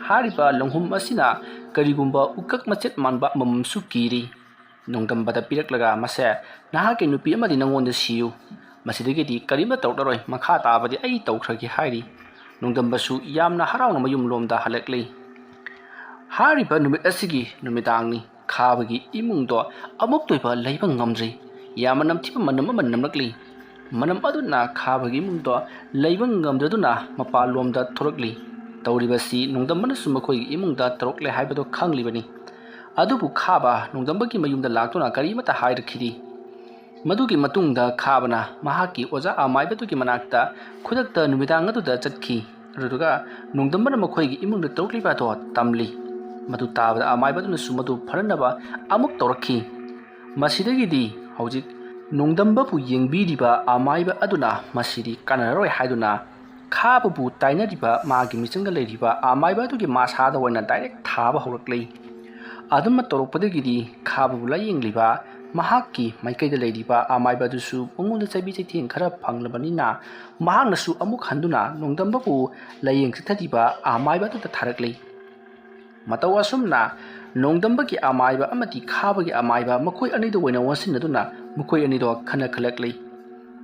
ꯍꯥꯏꯔꯤꯕ ꯂꯪꯍꯨꯝ ꯑꯁꯤꯅ ꯀꯔꯤꯒꯨꯝꯕ ꯎꯀꯛ ꯃꯆꯦꯠ ꯃꯥꯟꯕ ꯑꯃꯃꯝꯁꯨ ꯀꯤꯔꯤ꯫ ꯅꯣꯡꯗꯝꯕꯗ ꯄꯤꯔꯛꯂꯒ ꯃꯁꯦ ꯅꯍꯥꯛꯀꯤ ꯅꯨꯄꯤ ꯑꯃꯗꯤ ꯅꯉꯣꯟꯗ ꯁꯤꯌꯨ ꯃꯁꯤꯗꯒꯤꯗꯤ ꯀꯔꯤꯝꯇ ꯇꯧꯔꯛꯂꯔꯣꯏ ꯃꯈꯥ ꯇꯥꯕꯗꯤ ꯑꯩ ꯇꯧꯈ꯭ꯔꯒꯦ ꯍꯥꯏꯔꯤ꯫ ꯅꯣꯡꯗꯝꯕꯁꯨ ꯌꯥꯝꯅ ꯍꯔꯥꯎꯅ ꯃꯌꯨꯝꯂꯣꯝꯗ ꯍꯜꯂꯛꯂꯤ꯫ ꯍꯥꯏꯔꯤꯕ ꯅꯨꯃꯤꯠ ꯑꯁꯤꯒꯤ ꯅꯨꯃꯤꯗꯥꯡꯅꯤ꯫ ꯈꯥꯕꯒꯤ ꯏꯃꯨꯡꯗꯣ ꯑꯃꯨꯛꯇꯣꯏꯕ ꯂꯩꯕ ꯉꯝꯗ꯭ꯔꯤ꯫ ꯌꯥꯝꯅ ꯅꯝꯊꯤꯕ ꯃꯅꯝ ꯑꯃ ꯅꯝꯂꯛꯂꯤ꯫ ꯃꯅꯝ ꯑꯗꯨꯅ ꯈꯥꯕꯒꯤ ꯏꯃꯨꯡꯗꯣ ꯂꯩꯕ ꯉꯝꯗ꯭ꯔꯗꯨꯅ ꯃꯄꯥꯟꯂꯣꯝꯗ ꯊꯣꯔꯛꯂꯤ꯫ ꯇꯧꯔꯤꯕꯁꯤ ꯅꯣꯡꯗꯝꯕꯅꯁꯨ ꯃꯈꯣꯏꯒꯤꯏꯃꯨꯡꯗ ꯇꯧꯔꯛꯂꯦ ꯍꯥꯏꯕꯗꯣ ꯈꯪꯂꯤꯕꯅꯤ꯫ ꯑꯗꯨꯕꯨ ꯈꯥꯕ ꯅꯣꯡꯗꯝꯕꯒꯤ ꯃꯌꯨꯝꯗ ꯂꯥꯛꯇꯨꯅ ꯀꯔꯤꯃꯠꯇ ꯍꯥꯏꯔꯛꯈꯤꯗꯦ꯫ ꯃꯗꯨꯒꯤ ꯃꯇꯨꯡꯗ ꯈꯥꯕꯅ ꯃꯍꯥꯛꯀꯤ ꯑꯣꯖꯥ ꯑꯃꯥꯏꯕꯗꯨꯒꯤ ꯃꯅꯥꯛꯇ ꯈꯨꯗꯛꯇ ꯅꯨꯃꯤꯗꯥꯡ ꯑꯗꯨꯗ ꯆꯠꯈꯤ꯫ ꯑꯗꯨꯒ ꯅꯣꯡꯗꯝꯕꯅ ꯃꯈꯣꯏꯒꯤ ꯏꯃꯨꯡꯗ ꯇꯧꯔꯛꯂꯤꯕ ꯑꯗꯣ ꯇꯝꯂꯤ꯫ ꯃꯗꯨ ꯇꯥꯕꯗ ꯑꯃꯥꯏꯕꯗꯨꯅꯁꯨ ꯃꯗꯨ ꯐꯅꯅꯕ ꯑꯃꯨꯛ ꯇꯧꯔꯛꯈꯤ꯫ ꯃꯁꯤꯗꯒꯤꯗꯤ ꯍꯧꯖꯤꯛ ꯅꯣꯡꯗꯝꯕꯕꯨ ꯌꯦꯡꯕꯤꯔꯤꯕ ꯑꯃꯥꯏꯕ ꯑꯗꯨꯅ ꯃꯁꯤꯗꯤ ꯀꯥꯟꯅꯔꯔꯣꯏ ꯍꯥꯏꯗꯨꯅ ꯈꯥꯕꯕꯨ ꯇꯥꯏꯅꯔꯤꯕ ꯃꯥꯒꯤ ꯃꯤꯆꯪꯗ ꯂꯩꯔꯤꯕ ꯑꯃꯥꯏꯕ ꯑꯗꯨꯒꯤ ꯃꯁꯥꯗ ꯑꯣꯏꯅ ꯗꯥꯏꯔꯦꯛ ꯊꯥꯕ ꯍꯧꯔꯛꯂꯤ꯫ ꯑꯗꯨꯝꯅ ꯇꯧꯔꯛꯄꯗꯒꯤꯗꯤ ꯈꯥꯕꯕꯨ ꯂꯥꯌꯦꯡꯂꯤꯕ ꯃꯍꯥꯛꯀꯤ ꯃꯥꯏꯀꯩꯗ ꯂꯩꯔꯤꯕ ꯑꯃꯥꯏꯕ ꯑꯗꯨꯁꯨ ꯃꯉꯣꯟꯗ ꯆꯩꯕꯤ ꯆꯩꯊꯦꯡ ꯈꯔ ꯐꯪꯂꯕꯅꯤꯅ ꯃꯍꯥꯛꯅꯁꯨ ꯑꯃꯨꯛ ꯍꯟꯗꯨꯅ ꯅꯣꯡꯗꯝꯕꯕꯨ ꯂꯥꯌꯦꯡ ꯆꯠꯊꯔꯤꯕ ꯑꯃꯥꯏꯕ ꯑꯗꯨꯗ ꯊꯥꯔꯛꯂꯤ꯫ ꯃꯇꯧ ꯑꯁꯨꯝꯅ ꯅꯣꯡꯗꯝꯕꯒꯤ ꯑꯃꯥꯏꯕ ꯑꯃꯗꯤ ꯈꯥꯕꯒꯤ ꯑꯃꯥꯏꯕ ꯃꯈꯣꯏ ꯑꯅꯤꯗ ꯑꯣꯏꯅ ꯑꯣꯟꯁꯤꯟꯅꯗꯨꯅ ꯃꯈꯣꯏ ꯑꯅꯤꯗꯣ ꯈꯟꯅꯈꯠꯂꯛꯂꯤ꯫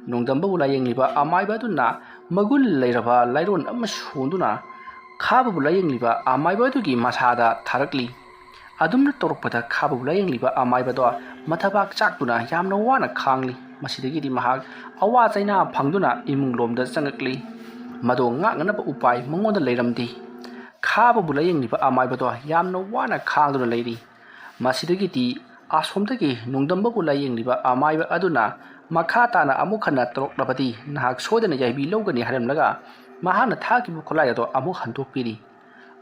ꯅꯣꯡꯗꯝꯕꯕꯨ ꯂꯥꯌꯦꯡꯂꯤꯕ ꯑꯃꯥꯏꯕ ꯑꯗꯨꯅ ꯃꯒꯨꯟ ꯂꯩꯔꯕ ꯂꯥꯏꯔꯣꯟ ꯑꯃ ꯁꯣꯟꯗꯨꯅ ꯈꯥꯕꯕꯨ ꯂꯥꯌꯦꯡꯂꯤꯕ ꯑꯃꯥꯏꯕ ꯑꯗꯨꯒꯤ ꯃꯁꯥꯗ ꯊꯥꯔꯛꯂꯤ꯫ ꯑꯗꯨꯝꯅ ꯇꯧꯔꯛꯄꯗ ꯈꯥꯕꯕꯨ ꯂꯥꯌꯦꯡꯂꯤꯕ ꯑꯃꯥꯏꯕꯗꯣ ꯃꯊꯕꯥꯛ ꯆꯥꯛꯇꯨꯅ ꯌꯥꯝꯅ ꯋꯥꯅ ꯈꯥꯡꯂꯤ꯫ ꯃꯁꯤꯗꯒꯤꯗꯤ ꯃꯍꯥꯛ ꯑꯋꯥ ꯆꯩꯅꯥ ꯐꯪꯗꯨꯅ ꯏꯃꯨꯡ ꯂꯣꯝꯗ ꯆꯪꯉꯛꯂꯤ꯫ ꯃꯗꯣ ꯉꯥꯛꯅꯅꯕ ꯎꯄꯥꯏ ꯃꯉꯣꯟꯗ ꯂꯩꯔꯝꯗꯦ꯫ ꯈꯥꯕꯕꯨ ꯂꯥꯌꯦꯡꯂꯤꯕ ꯑꯃꯥꯏꯕꯗꯣ ꯌꯥꯝꯅ ꯋꯥꯅ ꯈꯥꯡꯗꯨꯅ ꯂꯩꯔꯤ꯫ ꯃꯁꯤꯗꯒꯤꯗꯤ ꯑꯁꯣꯝꯗꯒꯤ ꯅꯣꯡꯗꯝꯕꯕꯨ ꯂꯥꯌꯦꯡꯂꯤꯕ ꯑꯃꯥꯏꯕ ꯑꯗꯨꯅ ꯃꯈꯥ ꯇꯥꯅ ꯑꯃꯨꯛ ꯍꯟꯅ ꯇꯧꯔꯛꯂꯕꯗꯤ ꯅꯍꯥꯛ ꯁꯣꯏꯗꯅ ꯌꯥꯏꯕꯤ ꯂꯧꯒꯅꯤ ꯍꯥꯏꯔꯝꯂꯒ ꯃꯍꯥꯛꯅ ꯊꯥꯈꯤꯕ ꯈꯨꯠꯂꯥꯏ ꯑꯗꯣ ꯑꯃꯨꯛ ꯍꯟꯗꯣꯛꯄꯤꯔꯤ꯫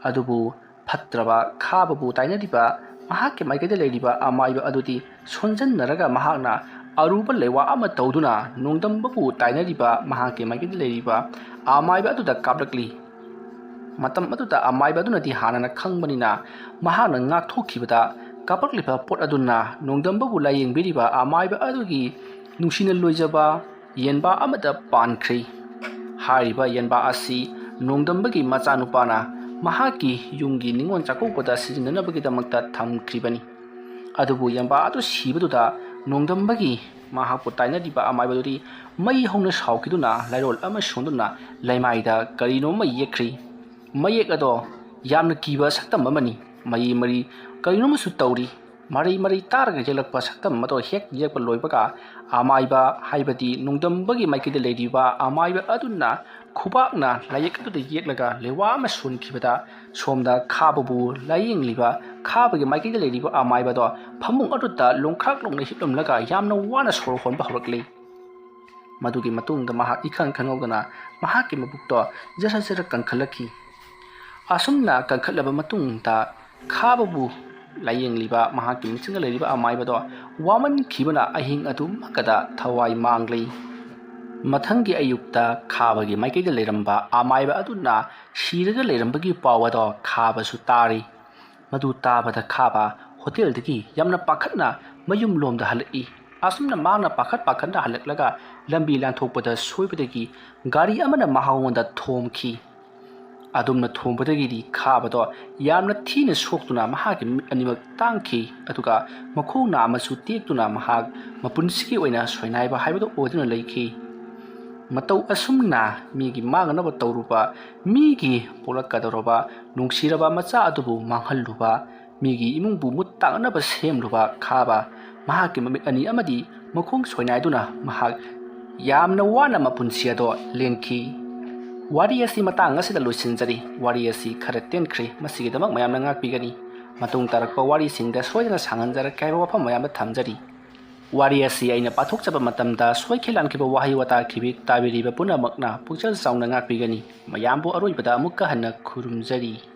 ꯑꯗꯨꯕꯨ ꯐꯠꯇ꯭ꯔꯕ ꯈꯥꯕꯕꯨ ꯇꯥꯏꯅꯔꯤꯕ ꯃꯍꯥꯛꯀꯤ ꯃꯥꯏꯀꯩꯗ ꯂꯩꯔꯤꯕ ꯑꯃꯥꯏꯕ ꯑꯗꯨꯗꯤ ꯁꯣꯟꯖꯟꯅꯔꯒ ꯃꯍꯥꯛꯅ ꯑꯔꯨꯕ ꯂꯩꯋꯥ ꯑꯃ ꯇꯧꯗꯨꯅ ꯅꯣꯡꯗꯝꯕꯕꯨ ꯇꯥꯏꯅꯔꯤꯕ ꯃꯍꯥꯛꯀꯤ ꯃꯥꯏꯀꯩꯗ ꯂꯩꯔꯤꯕ ꯑꯃꯥꯏꯕ ꯑꯗꯨꯗ ꯀꯥꯞꯂꯛꯂꯤ꯫ ꯃꯇꯝ ꯑꯗꯨꯗ ꯑꯃꯥꯏꯕ ꯑꯗꯨꯅꯗꯤ ꯍꯥꯟꯅꯅ ꯈꯪꯕꯅꯤꯅ ꯃꯍꯥꯛꯅ ꯉꯥꯛꯊꯣꯛꯈꯤꯕꯗ ꯀꯥꯞꯂꯛꯂꯤꯕ ꯄꯣꯠ ꯑꯗꯨꯅ ꯅꯣꯡꯗꯝꯕꯕꯨ ꯂꯥꯌꯦꯡꯕꯤꯔꯤꯕ ꯑꯃꯥꯏꯕ ꯑꯗꯨꯒꯤ ꯅꯨꯡꯁꯤꯅ ꯂꯣꯏꯖꯕ ꯌꯦꯟꯕꯥ ꯑꯃꯗ ꯄꯥꯟꯈ꯭ꯔꯦ꯫ ꯍꯥꯏꯔꯤꯕ ꯌꯦꯟꯕꯥ ꯑꯁꯤ ꯅꯣꯡꯗꯝꯕꯒꯤ ꯃꯆꯥꯅꯨꯄꯥꯅ ꯃꯍꯥꯛꯀꯤ ꯌꯨꯝꯒꯤ ꯅꯤꯉꯣꯜ ꯆꯥꯛꯀꯧꯕꯗ ꯁꯤꯖꯤꯟꯅꯅꯕꯒꯤꯗꯃꯛꯇ ꯊꯝꯈꯤꯕꯅꯤ꯫ ꯑꯗꯨꯕꯨ ꯌꯦꯟꯕꯥ ꯑꯗꯨ ꯁꯤꯕꯗꯨꯗ ꯅꯣꯡꯗꯝꯕꯒꯤ ꯃꯍꯥꯛꯄꯨ ꯇꯥꯏꯅꯔꯤꯕ ꯑꯃꯥꯏꯕꯗꯨꯗꯤ ꯃꯩ ꯍꯧꯅ ꯁꯥꯎꯈꯤꯗꯨꯅ ꯂꯥꯏꯔꯣꯜ ꯑꯃ ꯁꯣꯟꯗꯨꯅ ꯂꯩꯃꯥꯏꯗ ꯀꯔꯤꯅꯣꯃ ꯌꯦꯛꯈ꯭ꯔꯤ꯫ ꯃꯌꯦꯛ ꯑꯗꯣ ꯌꯥꯝꯅ ꯀꯤꯕ ꯁꯛꯇꯝ ꯑꯃꯅꯤ꯫ ꯃꯔꯤ ꯃꯔꯤ ꯀꯔꯤꯅꯣꯃꯁꯨ ꯇꯧꯔꯤ꯫ ꯃꯔꯩ ꯃꯔꯩ ꯇꯥꯔꯒ ꯌꯦꯛꯂꯛꯄ ꯁꯛꯇꯝ ꯑꯗꯣ ꯍꯦꯛ ꯌꯦꯛꯄ ꯂꯣꯏꯕꯒ ꯑꯃꯥꯏꯕ ꯍꯥꯏꯕꯗꯤ ꯅꯣꯡꯗꯝꯕꯒꯤ ꯃꯥꯏꯀꯩꯗ ꯂꯩꯔꯤꯕ ꯑꯃꯥꯏꯕ ꯑꯗꯨꯅ ꯈꯨꯕꯥꯛꯅ ꯂꯥꯏꯌꯦꯛ ꯑꯗꯨꯗ ꯌꯦꯛꯂꯒ ꯂꯩꯋꯥ ꯑꯃ ꯁꯣꯟꯈꯤꯕꯗ ꯁꯣꯝꯗ ꯈꯥꯕꯕꯨ ꯂꯥꯌꯦꯡꯂꯤꯕ ꯈꯥꯕꯒꯤ ꯃꯥꯏꯀꯩꯗ ꯂꯩꯔꯤꯕ ꯑꯃꯥꯏꯕꯗꯣ ꯐꯃꯨꯡ ꯑꯗꯨꯗ ꯂꯣꯡꯈ꯭ꯔꯥꯛ ꯂꯣꯡꯅ ꯍꯤꯞꯂꯝꯂꯒ ꯌꯥꯝꯅ ꯋꯥꯅ ꯁꯣꯔ ꯍꯣꯟꯕ ꯍꯧꯔꯛꯂꯤ꯫ ꯃꯗꯨꯒꯤ ꯃꯇꯨꯡꯗ ꯃꯍꯥꯛ ꯏꯈꯪ ꯈꯪꯍꯧꯗꯅ ꯃꯍꯥꯛꯀꯤ ꯃꯕꯨꯛꯇꯣ ꯖꯔ ꯖꯔ ꯀꯟꯈꯠꯂꯛꯈꯤ꯫ ꯑꯁꯨꯝꯅ ꯀꯟꯈꯠꯂꯕ ꯃꯇꯨꯡꯗ ꯈꯥꯕꯕꯨ ꯂꯥꯌꯦꯡꯂꯤꯕ ꯃꯍꯥꯛꯀꯤ ꯃꯤꯆꯪꯗ ꯂꯩꯔꯤꯕ ꯑꯃꯥꯏꯕꯗꯣ ꯋꯥꯃꯟꯈꯤꯕꯅ ꯑꯍꯤꯡ ꯑꯗꯨꯃꯛꯀꯗ ꯊꯋꯥꯏ ꯃꯥꯡꯂꯤ꯫ ꯃꯊꯪꯒꯤ ꯑꯌꯨꯛꯇ ꯈꯥꯕꯒꯤ ꯃꯥꯏꯀꯩꯗ ꯂꯩꯔꯝꯕ ꯑꯃꯥꯏꯕ ꯑꯗꯨꯅ ꯁꯤꯔꯒ ꯂꯩꯔꯝꯕꯒꯤ ꯄꯥꯎ ꯑꯗꯣ ꯈꯥꯕꯁꯨ ꯇꯥꯔꯤ꯫ ꯃꯗꯨ ꯇꯥꯕꯗ ꯈꯥꯕ ꯍꯣꯇꯦꯜꯗꯒꯤ ꯌꯥꯝꯅ ꯄꯥꯈꯠꯅ ꯃꯌꯨꯝ ꯂꯣꯝꯗ ꯍꯜꯂꯛꯏ꯫ ꯑꯁꯨꯝꯅ ꯃꯥꯅ ꯄꯥꯈꯠꯅ ꯍꯜꯂꯛꯂꯒ ꯂꯝꯕꯤ ꯂꯥꯟꯊꯣꯛꯄꯗ ꯁꯣꯏꯕꯗꯒꯤ ꯒꯥꯔꯤ ꯑꯃꯅ ꯃꯉꯣꯟꯗ ꯊꯣꯝꯈꯤ꯫ ꯑꯗꯨꯝꯅ ꯊꯣꯝꯕꯗꯒꯤꯗꯤ ꯈꯥꯕꯗꯣ ꯌꯥꯝꯅ ꯊꯤꯅ ꯁꯣꯛꯇꯨꯅ ꯃꯍꯥꯛꯀꯤ ꯃꯤꯠ ꯑꯅꯤꯃꯛ ꯇꯥꯡꯈꯤ꯫ ꯑꯗꯨꯒ ꯃꯈꯣꯡ ꯅꯥꯝꯃꯁꯨ ꯇꯦꯛꯇꯨꯅ ꯃꯍꯥꯛ ꯃꯄꯨꯟꯁꯤꯒꯤ ꯑꯣꯏꯅ ꯁꯣꯏꯅꯥꯏꯕ ꯍꯥꯏꯕꯗꯨ ꯑꯣꯏꯗꯨꯅ ꯂꯩꯈꯤ꯫ ꯃꯇꯧ ꯑꯁꯨꯝꯅ ꯃꯤꯒꯤ ꯃꯥꯡꯅꯅꯕ ꯇꯧꯔꯨꯕ, ꯃꯤꯒꯤ ꯄꯣꯛꯂꯛꯀꯗꯧꯔꯕ ꯅꯨꯡꯁꯤꯔꯕ ꯃꯆꯥ ꯑꯗꯨꯕꯨ ꯃꯥꯡꯍꯜꯂꯨꯕ, ꯃꯤꯒꯤ ꯏꯃꯨꯡꯕꯨ ꯃꯨꯠ ꯇꯥꯡꯅꯅꯕ ꯁꯦꯝꯂꯨꯕ ꯈꯥꯕ ꯃꯍꯥꯛꯀꯤ ꯃꯃꯤꯠ ꯑꯅꯤ ꯑꯃꯗꯤ ꯃꯈꯣꯡ ꯁꯣꯏꯅꯥꯏꯗꯨꯅ ꯃꯍꯥꯛ ꯌꯥꯝꯅ ꯋꯥꯅ ꯃꯄꯨꯟꯁꯤ ꯑꯗꯣ ꯂꯦꯟꯈꯤ꯫ ꯋꯥꯔꯤ ꯑꯁꯤ ꯃꯇꯥꯡ ꯑꯁꯤꯗ ꯂꯣꯏꯁꯤꯟꯖꯔꯤ꯫ ꯋꯥꯔꯤ ꯑꯁꯤ ꯈꯔ ꯇꯦꯟꯈ꯭ꯔꯦ, ꯃꯁꯤꯒꯤꯗꯃꯛ ꯃꯌꯥꯝꯅ ꯉꯥꯛꯄꯤꯒꯅꯤ꯫ ꯃꯇꯨꯡ ꯇꯥꯔꯛꯄ ꯋꯥꯔꯤꯁꯤꯡꯗ ꯁꯣꯏꯗꯅ ꯁꯥꯡꯍꯟꯖꯔꯛꯀꯦ ꯍꯥꯏꯕ ꯋꯥꯐꯝ ꯃꯌꯥꯝꯗ ꯊꯝꯖꯔꯤ꯫ ꯋꯥꯔꯤ ꯑꯁꯤ ꯑꯩꯅ ꯄꯥꯊꯣꯛꯆꯕ ꯃꯇꯝꯗ ꯁꯣꯏꯈꯤ ꯂꯥꯟꯈꯤꯕ ꯋꯥꯍꯩ ꯋꯥꯇꯥ ꯇꯥꯕꯤꯔꯤꯕ ꯄꯨꯝꯅꯃꯛꯅ ꯄꯨꯛꯆꯦꯜ ꯆꯥꯎꯅ ꯉꯥꯛꯄꯤꯒꯅꯤ꯫ ꯃꯌꯥꯝꯕꯨ ꯑꯔꯣꯏꯕꯗ ꯑꯃꯨꯛꯀ ꯍꯟꯅ ꯈꯨꯔꯨꯝꯖꯔꯤ꯫